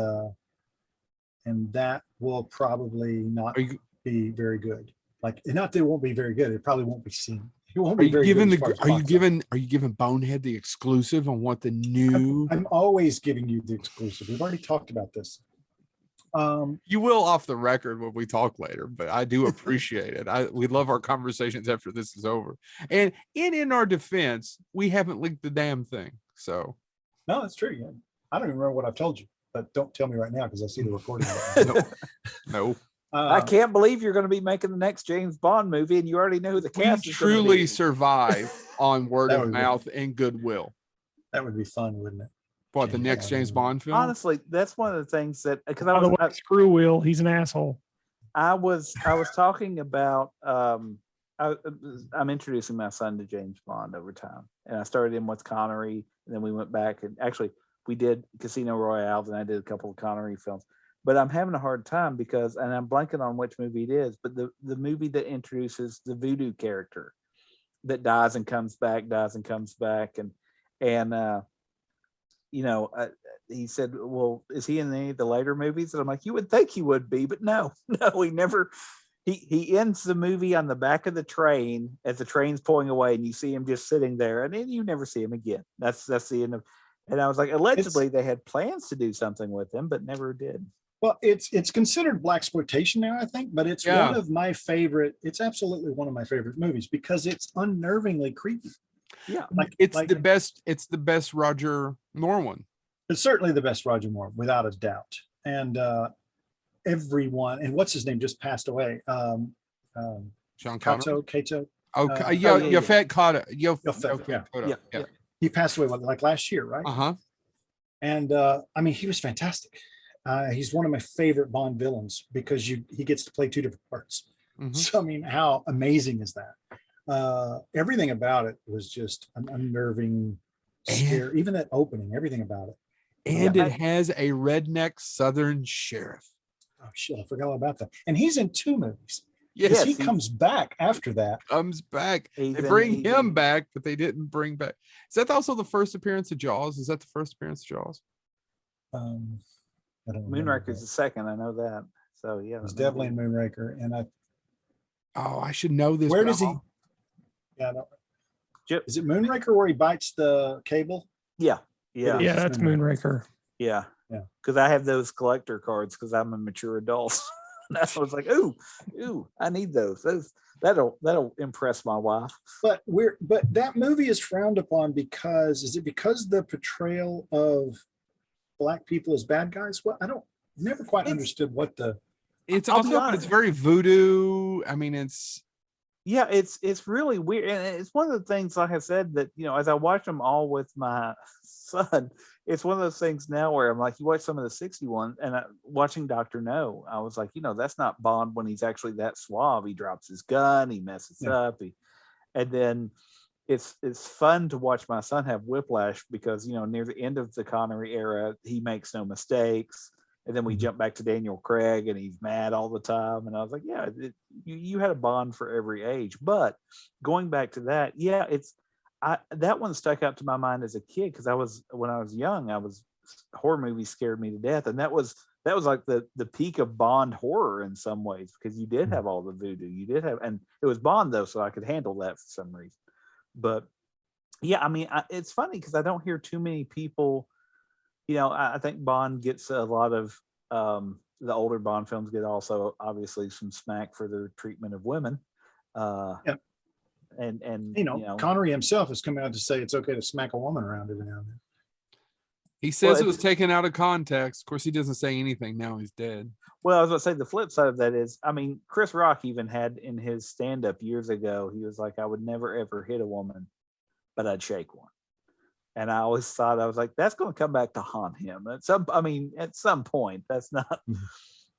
that will probably not Are you be very good. Like, not that it won't be very good. It probably won't be seen. It won't are be you very giving good as far as are you box giving Bonehead the exclusive on what the new I'm always giving you the exclusive. We've already talked about this. you will off the record when we talk later, but I do appreciate it. We love our conversations after this is over. And in our defense, we haven't leaked the damn thing. So No, that's true. Yeah. I don't even remember what I've told you, but don't tell me right now because I see the recording. no. I can't believe you're going to be making the next James Bond movie, and you already know who the We cast is going to truly be. survive on word That of would be- mouth and goodwill. That would be fun, wouldn't it? What, the next James Bond film? Honestly, that's one of the things that because By the way, Screw Wheel, he's an asshole. I was talking about I'm introducing my son to James Bond over time, and I started him with Connery, and then we went back and actually we did Casino Royale, and I did a couple of Connery films. But I'm having a hard time because, and I'm blanking on which movie it is, but the movie that introduces the voodoo character that dies and comes back, and he said, well, is he in any of the later movies? And I'm like, you would think he would be, but no, he never. He ends the movie on the back of the train as the train's pulling away, and you see him just sitting there, and then you never see him again. That's the end of. And I was like, allegedly they had plans to do something with him, but never did. Well, it's considered blaxploitation now, I think, but it's one of my favorite. It's absolutely one of my favorite movies because it's unnervingly creepy. Yeah, It's the best Roger Moore one. It's certainly the best Roger Moore, without a doubt. And everyone, and what's his name just passed away. Sean Connery. Kato. Yafet Kotta. Yeah. He passed away like last year, right? Uh-huh. And I mean, he was fantastic. He's one of my favorite Bond villains because he gets to play two different parts. Mm-hmm. So I mean, how amazing is that? Everything about it was just an unnerving scare. Even that opening, everything about it. And it has a redneck Southern sheriff. Oh shit, I forgot all about that. And he's in 2 movies. Yes, he comes back after that. Comes back. They bring him back, but they didn't bring back. Is that also the first appearance of Jaws? Is that the first appearance of Jaws? I don't Moonraker is the second. I know that. So yeah, it's definitely in Moonraker. And I should know this. Where does he? Yeah, is it Moonraker where he bites the cable? Yeah, that's Moonraker. Yeah. Because I have those collector cards because I'm a mature adult. I was like, ooh, I need those. That'll impress my wife. But that movie is frowned upon because the portrayal of Black people as bad guys? Well, never quite understood what the. It's very voodoo. I mean, it's really weird, and it's one of the things, like I said, that as I watch them all with my son, it's one of those things now where I'm like, you watch some of the 61, and watching Dr. No, I was like, that's not Bond when he's actually that suave. He drops his gun, he messes up, and then it's fun to watch my son have whiplash because near the end of the Connery era, he makes no mistakes. And then we jump back to Daniel Craig and he's mad all the time. And I was like, you had a Bond for every age. But going back to that, that one stuck out to my mind as a kid because when I was young, horror movies scared me to death. And that was like the peak of Bond horror in some ways because you did have all the voodoo. You did have, and it was Bond though, so I could handle that for some reason. But yeah, I mean, it's funny because I don't hear too many people. I think Bond gets a lot of the older Bond films get also obviously some smack for their treatment of women. And Connery himself has come out to say it's okay to smack a woman around every now and then. He says it was taken out of context. Of course, he doesn't say anything now he's dead. Well, I was going to say the flip side of that is, I mean, Chris Rock even had in his stand-up years ago, he was like, I would never ever hit a woman, but I'd shake one. And I always thought, I was like, that's going to come back to haunt him at some point. That's not.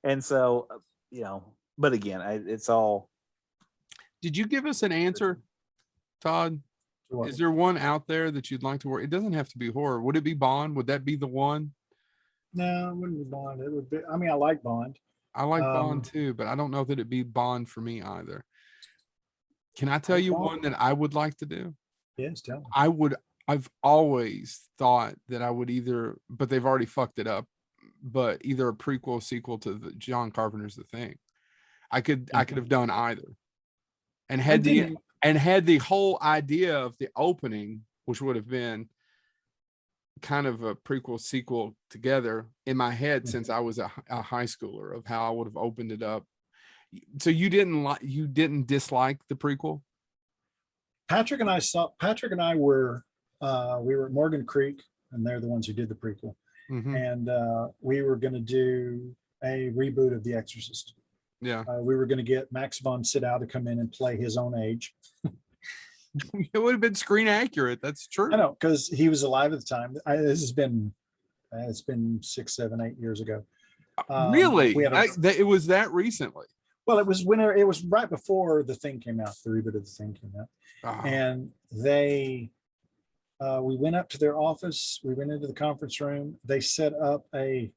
And so, but again, it's all. Did you give us an answer, Todd? Is there one out there that you'd like to work? It doesn't have to be horror. Would it be Bond? Would that be the one? No, it wouldn't be Bond. It would be. I mean, I like Bond. I like Bond too, but I don't know that it'd be Bond for me either. Can I tell you one that I would like to do? Yes, tell me. I've always thought that I would either, but they've already fucked it up but either a prequel or sequel to the John Carpenter's The Thing. I could have done either, and had the whole idea of the opening, which would have been kind of a prequel sequel together in my head since I was a high schooler, of how I would have opened it up. So you didn't dislike the prequel? Patrick and I were we were at Morgan Creek, and they're the ones who did the prequel. And we were going to do a reboot of The Exorcist. Yeah. We were going to get Max von Sydow to come in and play his own age. It would have been screen accurate. That's true. I know, because he was alive at the time. This has been, it's been 6, 7, 8 years ago. Really? It was that recently? Well, it was right before The Thing came out. The reboot of The Thing came out. And we went up to their office. We went into the conference room. They set up a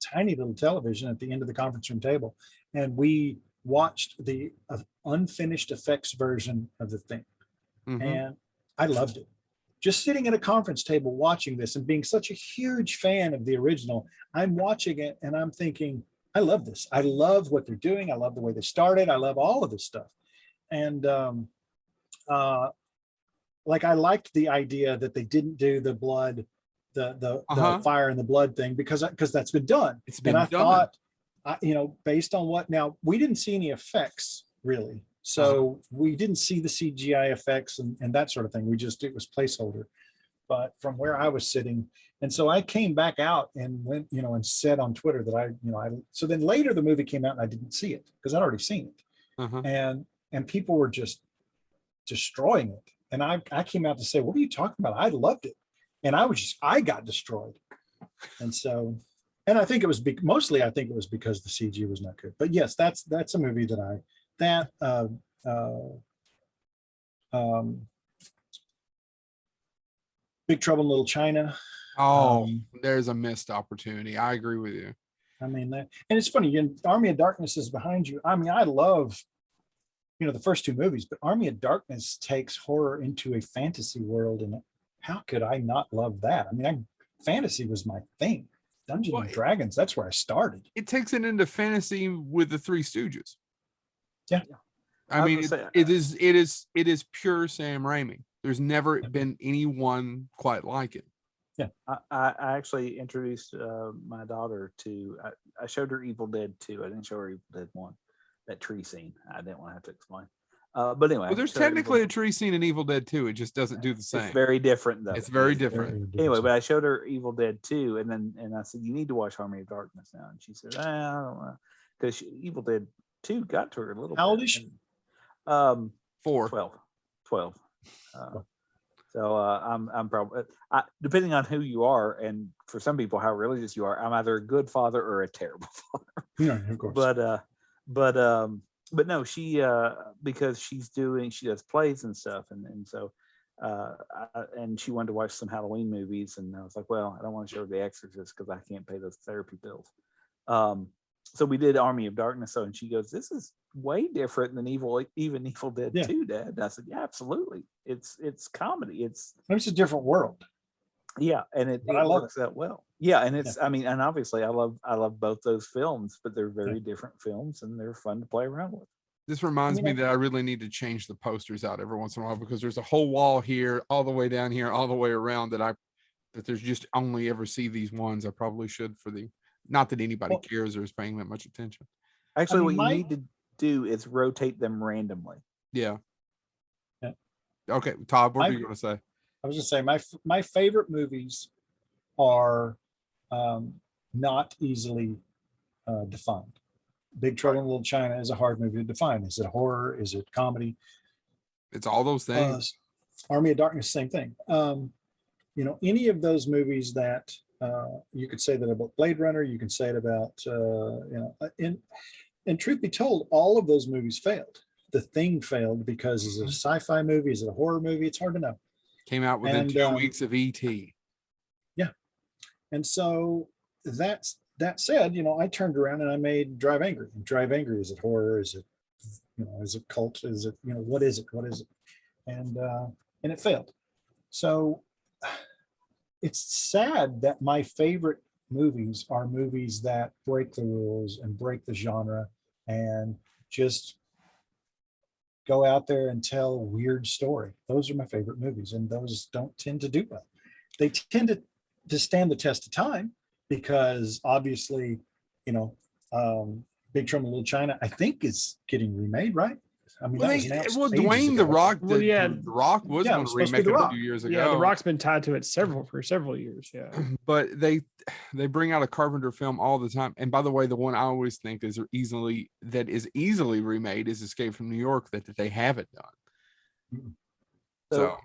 tiny little television at the end of the conference room table, and we watched the unfinished effects version of The Thing. And I loved it. Just sitting at a conference table watching this and being such a huge fan of the original, I'm watching it and I'm thinking, I love this. I love what they're doing. I love the way they started. I love all of this stuff. And like, I liked the idea that they didn't do the blood, the fire and the blood thing, because that's been done. It's been done. Thought, based on what, now we didn't see any effects really. So we didn't see the CGI effects and that sort of thing. It was placeholder. But from where I was sitting, and so I came back out and went, and said on Twitter that so then later the movie came out and I didn't see it because I'd already seen it. And people were just destroying it. And I came out to say, what are you talking about? I loved it. And I got destroyed. And so, and I think it was mostly, I think it was because the CG was not good. But yes, that's a movie Big Trouble in Little China. There's a missed opportunity. I agree with you. I mean, and it's funny, Army of Darkness is behind you. I mean, I love, the first two movies, but Army of Darkness takes horror into a fantasy world. And how could I not love that? I mean, fantasy was my thing. Dungeons and Dragons, that's where I started. It takes it into fantasy with the Three Stooges. Yeah. I mean, it is pure Sam Raimi. There's never been anyone quite like it. Yeah. I actually introduced my daughter to, I showed her Evil Dead 2. I didn't show her Evil Dead 1. That tree scene. I didn't want to have to explain. But anyway. Well, there's technically a tree scene in Evil Dead 2. It just doesn't do the same. It's very different though. It's very different. Anyway, but I showed her Evil Dead 2 and I said, you need to watch Army of Darkness now. And she said, I don't know. Because Evil Dead 2 got to her a little bit. How old is she? 4. 12. So I'm probably, depending on who you are, and for some people how religious you are, I'm either a good father or a terrible father. Yeah, of course. But no, she because she does plays and stuff, and so and she wanted to watch some Halloween movies, and I was like, well, I don't want to show her The Exorcist because I can't pay those therapy bills. So we did Army of Darkness, and she goes, this is way different than Evil Dead 2, Dad. And I said, yeah, absolutely. It's comedy. It's a different world. Yeah, and it works out well. Yeah, and it's I mean, and obviously I love both those films, but they're very different films and they're fun to play around with. This reminds me that I really need to change the posters out every once in a while, because there's a whole wall here, all the way down here, all the way around that there's just only ever see these ones. I probably should not that anybody cares or is paying that much attention. Actually, what you need to do is rotate them randomly. Yeah. Okay, Todd, what were you going to say? I was going to say my favorite movies are not easily defined. Big Trouble in Little China is a hard movie to define. Is it horror? Is it comedy? It's all those things. Army of Darkness, same thing. Any of those movies that you could say that about Blade Runner, you can say it about, and truth be told, all of those movies failed. The Thing failed because is it a sci-fi movie? Is it a horror movie? It's hard to know. Came out within 2 weeks of E.T. Yeah. And so that said, I turned around and I made Drive Angry. And Drive Angry, is it horror? Is it, is it cult? Is it, what is it? What is it? And it failed. So it's sad that my favorite movies are movies that break the rules and break the genre and just go out there and tell a weird story. Those are my favorite movies, and those don't tend to do well. They tend to stand the test of time because obviously, you know, Big Trouble in Little China, I think is getting remade, right? I mean, Well, that was announced ages Dwayne the ago. Rock, Well, the Rock was Yeah, it going was to supposed to be remake The it a Rock. few years ago. Yeah, The Rock's been tied to it for several years. Yeah. But they bring out a Carpenter film all the time. And by the way, the one I always think is easily remade is Escape from New York that they haven't done. So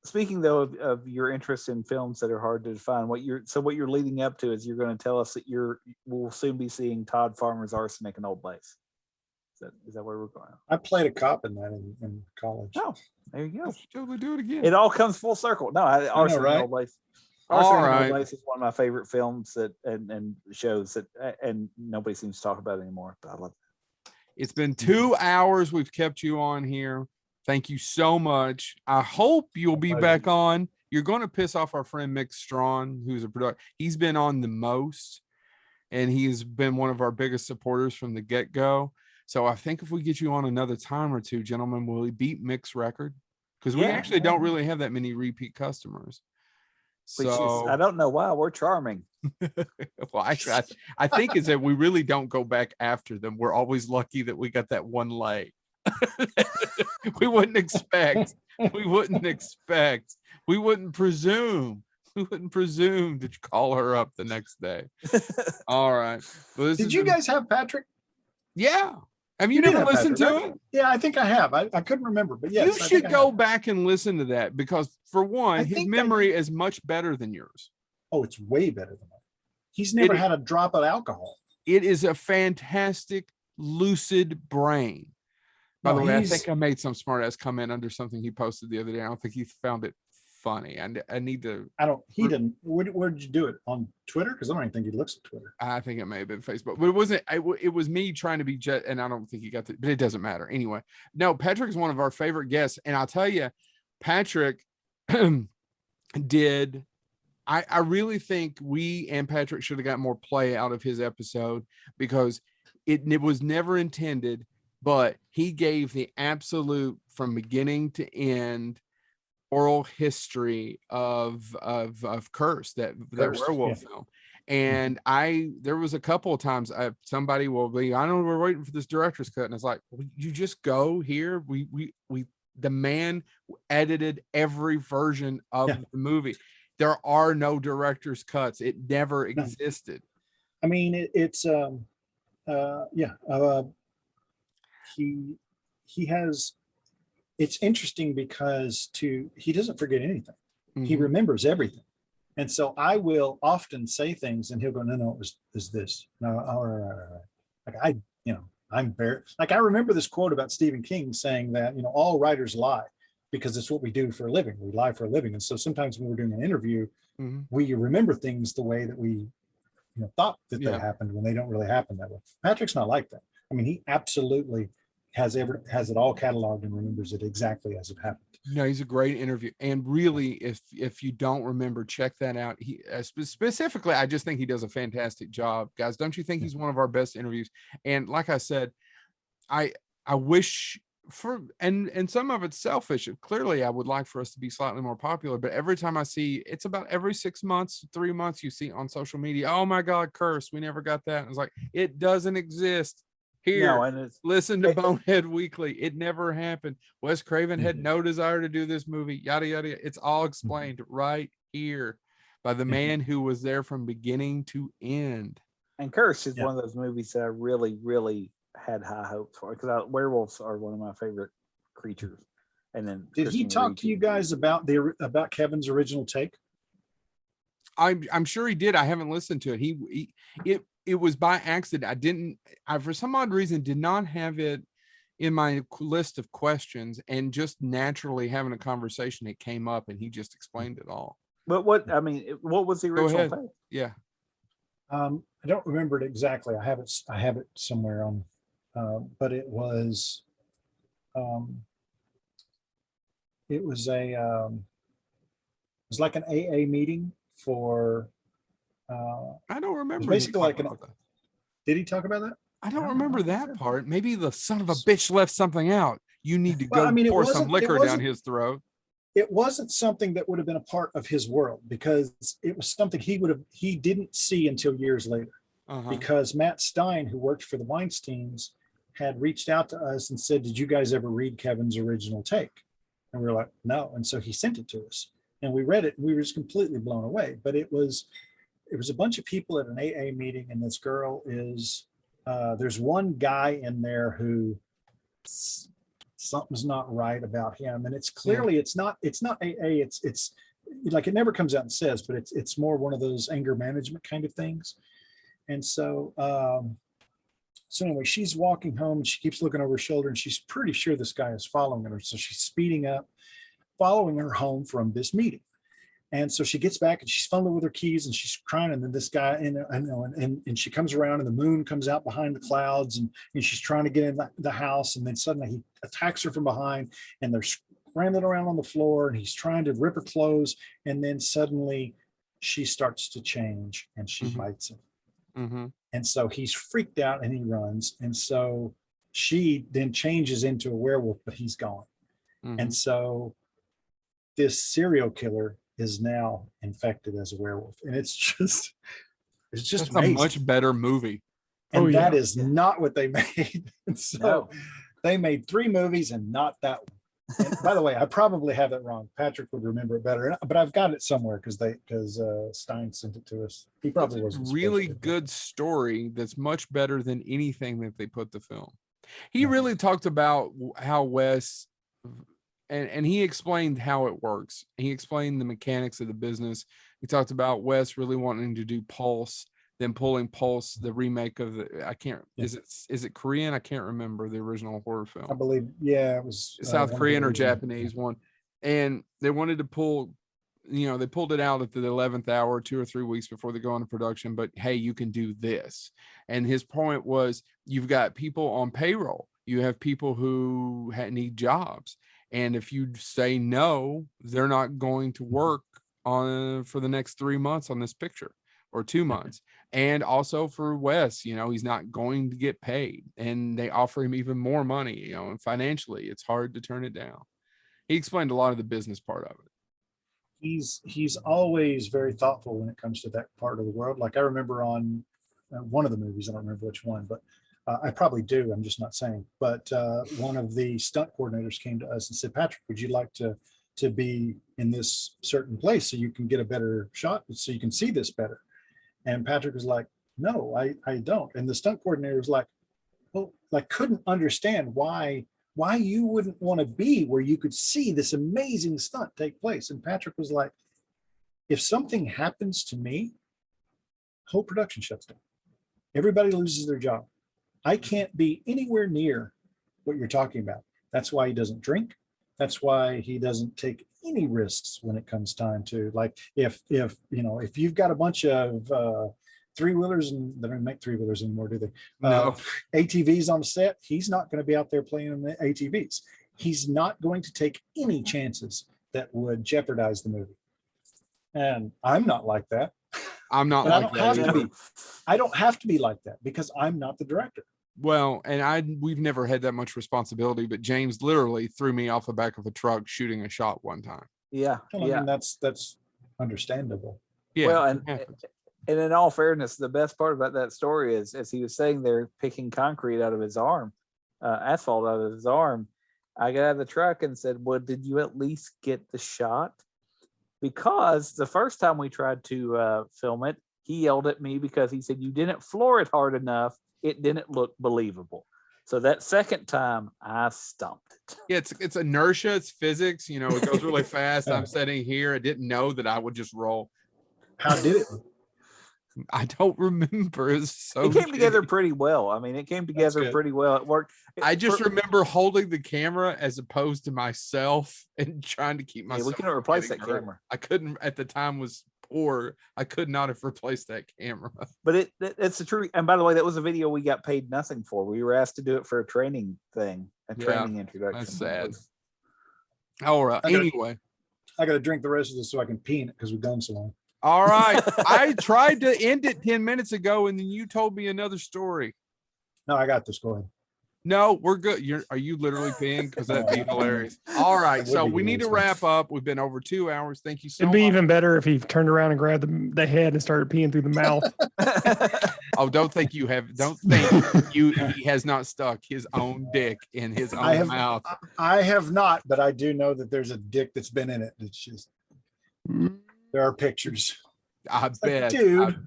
speaking though of your interest in films that are hard to define, what you're leading up to is you're going to tell us that we'll soon be seeing Todd Farmer's Arsenic and Old Lace. Is that where we're going? I played a cop in that in college. Oh, there you go. totally do it again. It all comes full circle. No, Arsenic right? and Old Lace. All Arsenic and right. Old Lace is one of my favorite films and shows that, and nobody seems to talk about it anymore. But I love it. It's been 2 hours we've kept you on here. Thank you so much. I hope you'll be back on. You're going to piss off our friend Mick Strawn, who's a producer. He's been on the most, and he's been one of our biggest supporters from the get-go. So I think if we get you on another time or two, gentlemen, will we beat Mick's record? Because we actually don't really have that many repeat customers. So I don't know why. We're charming. well, actually, I think is that we really don't go back after them. We're always lucky that we got that one leg. We wouldn't presume to call her up the next day. All right. Well, Did you guys have Patrick? Yeah. Have you You did never have listened to Patrick, right? it? Yeah, I think I have. I couldn't remember, but yes. You I should think I go have. back and listen to that because, for one, I his think memory is much better than yours. Oh, it's way better than mine. He's never had a drop of alcohol. It is a fantastic, lucid brain. By the way, I think I made some smart ass comment under something he posted the other day. I don't think he found it funny. I need to. He didn't. Where did you do it? On Twitter? Because I don't even think he looks at Twitter. I think it may have been Facebook, but it wasn't. It was me trying to be jet, and I don't think he got the. But it doesn't matter anyway. No, Patrick is one of our favorite guests, and I'll tell you, Patrick did. I really think we and Patrick should have got more play out of his episode because it was never intended, but he gave the absolute from beginning to end oral history of Curse, that werewolf film. And there was a couple of times somebody will be, I know we're waiting for this director's cut, and it's like, well, you just go here. The man edited every version of the movie. There are no director's cuts. It never existed. I mean, he has. It's interesting because he doesn't forget anything. Mm-hmm. He remembers everything. And so I will often say things and he'll go, no, it was this. No, all right. Like I'm very, like, I remember this quote about Stephen King saying that, all writers lie because it's what we do for a living. We lie for a living. And so sometimes when we're doing an interview, we remember things the way that we thought that they happened when they don't really happen that way. Patrick's not like that. I mean, he absolutely has it all cataloged and remembers it exactly as it happened. No, he's a great interview. And really, if you don't remember, check that out. He specifically, I just think he does a fantastic job. Guys, don't you think he's one of our best interviews? And like I said, I wish and some of it's selfish. Clearly, I would like for us to be slightly more popular, but every time I see, it's about every 6 months, 3 months, you see on social media, oh my God, Curse, we never got that. And it's like, it doesn't exist. Here, listen to Bonehead Weekly. It never happened. Wes Craven had no desire to do this movie. Yada yada. It's all explained right here by the man who was there from beginning to end. And Curse is one of those movies that I really, really had high hopes for because werewolves are one of my favorite creatures. And then did he talk to you guys about Kevin's original take? I'm sure he did. I haven't listened to it. It was by accident. I for some odd reason did not have it in my list of questions, and just naturally having a conversation, it came up and he just explained it all. But what was the original thing? Yeah. I don't remember it exactly. I have it somewhere on, but it was like an AA meeting for I don't remember. basically like about that. did he talk about that? I don't No, remember I don't that think so. part. Maybe the son of a bitch left something out. You need to Well, go I mean, pour some liquor down his throat. it wasn't something that would have been a part of his world, because it was something he didn't see until years later. Because Matt Stein, who worked for the Weinsteins, had reached out to us and said, "Did you guys ever read Kevin's original take?" And we were like, "No." And so he sent it to us, and we read it, and we were just completely blown away. But it was a bunch of people at an AA meeting, and this girl is there's one guy in there who something's not right about him, and it's clearly it's not AA. It's like, it never comes out and says, but it's more one of those anger management kind of things. And so so anyway, she's walking home and she keeps looking over her shoulder, and she's pretty sure this guy is following her. So she's speeding up, following her home from this meeting. And so she gets back and she's fumbling with her keys and she's crying. And then this guy, and she comes around and the moon comes out behind the clouds, and she's trying to get in the house. And then suddenly he attacks her from behind, and they're scrambling around on the floor, and he's trying to rip her clothes. And then suddenly she starts to change and she bites him. And so he's freaked out and he runs. And so she then changes into a werewolf, but he's gone. And so this serial killer is now infected as a werewolf. And it's just That's amazing. a much better movie. And that is not what they made. And so they made 3 movies and not that one. And by the way, I probably have it wrong. Patrick would remember it better, but I've got it somewhere because Stein sent it to us. He probably It's a wasn't really supposed to. good story that's much better than anything that they put to film. He really talked about how Wes, and he explained how it works. He explained the mechanics of the business. He talked about Wes really wanting to do Pulse, then pulling Pulse, the remake of is it Korean? I can't remember the original horror film. I believe, it was South Korean or Japanese one. And they wanted to pull, they pulled it out at the 11th hour, 2 or 3 weeks before they go into production. But hey, you can do this. And his point was, you've got people on payroll. You have people who need jobs. And if you say no, they're not going to work for the next 3 months on this picture, or 2 months. And also for Wes, he's not going to get paid, and they offer him even more money, and financially it's hard to turn it down. He explained a lot of the business part of it. He's always very thoughtful when it comes to that part of the world. Like, I remember on one of the movies, I don't remember which one, but I probably do, I'm just not saying, but one of the stunt coordinators came to us and said, "Patrick, would you like to be in this certain place so you can get a better shot, so you can see this better?" And Patrick was like, "No, I don't." And the stunt coordinator was like, "Well," like, couldn't understand why you wouldn't want to be where you could see this amazing stunt take place. And Patrick was like, "If something happens to me, whole production shuts down. Everybody loses their job. I can't be anywhere near what you're talking about." That's why he doesn't drink. That's why he doesn't take any risks when it comes time to, like, if you've got a bunch of 3-wheelers, and they don't make 3-wheelers anymore, do they? No. ATVs on the set, he's not going to be out there playing in the ATVs. He's not going to take any chances that would jeopardize the movie. And I'm not like that. I'm not And like that. I don't have to be like that because I'm not the director. Well, and we've never had that much responsibility, but James literally threw me off the back of a truck shooting a shot one time. Yeah. Well, I mean, that's understandable. Yeah. Well, and in all fairness, the best part about that story is, as he was saying there, picking concrete out of his arm, asphalt out of his arm, I got out of the truck and said, "Well, did you at least get the shot?" Because the first time we tried to film it, he yelled at me because he said, "You didn't floor it hard enough. It didn't look believable." So that second time, I stumped it. Yeah, it's inertia, it's physics. It goes really fast. I'm sitting here. I didn't know that I would just roll. How did it? I don't remember. It came together pretty well. I mean, it came together pretty well. It worked. I just remember holding the camera as opposed to myself and trying to keep myself. We couldn't replace that camera. I couldn't, at the time, was poor. I could not have replaced that camera. But it's the truth. And by the way, that was a video we got paid nothing for. We were asked to do it for a training thing, training introduction. That's sad. All right. Anyway, I got to drink the rest of this so I can pee in it because we've gone so long. All right. I tried to end it 10 minutes ago, and then you told me another story. No, I got this. Go ahead. No, we're good. Are you literally peeing? Because that'd be hilarious. All right. So we need to wrap up. We've been over 2 hours. Thank you so much. It'd be even better if he turned around and grabbed the head and started peeing through the mouth. Oh, don't think he has not stuck his own dick in his own mouth. I have not, but I do know that there's a dick that's been in it. It's just, there are pictures. I bet. Dude.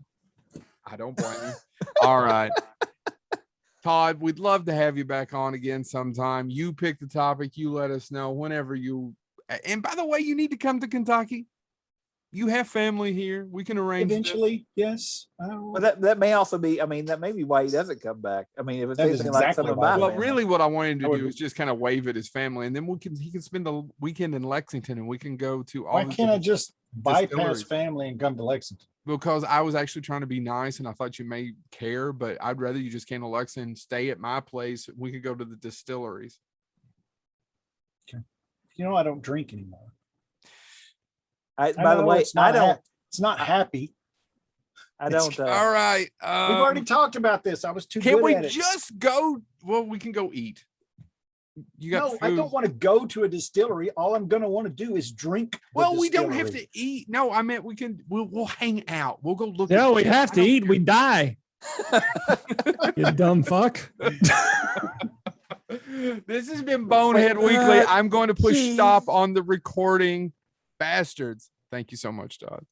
I don't blame you. All right. Todd, we'd love to have you back on again sometime. You pick the topic. You let us know whenever you. And by the way, you need to come to Kentucky. You have family here. We can arrange eventually. Yes. Well, that may also be. I mean, that may be why he doesn't come back. I mean, if it's anything exactly like something well, really, what I wanted to do is just kind of wave at his family, and then he can spend the weekend in Lexington, and we can go to all. Why can't I just bypass family and come to Lexington? Because I was actually trying to be nice, and I thought you may care, but I'd rather you just came to Lexington, stay at my place. We could go to the distilleries. Okay. You know, I don't drink anymore. By the way, it's not happy. I don't. All right. We've already talked about this. I was too Can good we at it. just go? Well, we can go eat. You got food. I don't want to go to a distillery. All I'm going to want to do is drink. Well, we don't have to eat. No, I meant we'll hang out. We'll go look. No, we have to eat. We die. You dumb fuck. This has been Bonehead Weekly. I'm going to push stop on the recording. Bastards. Thank you so much, Todd.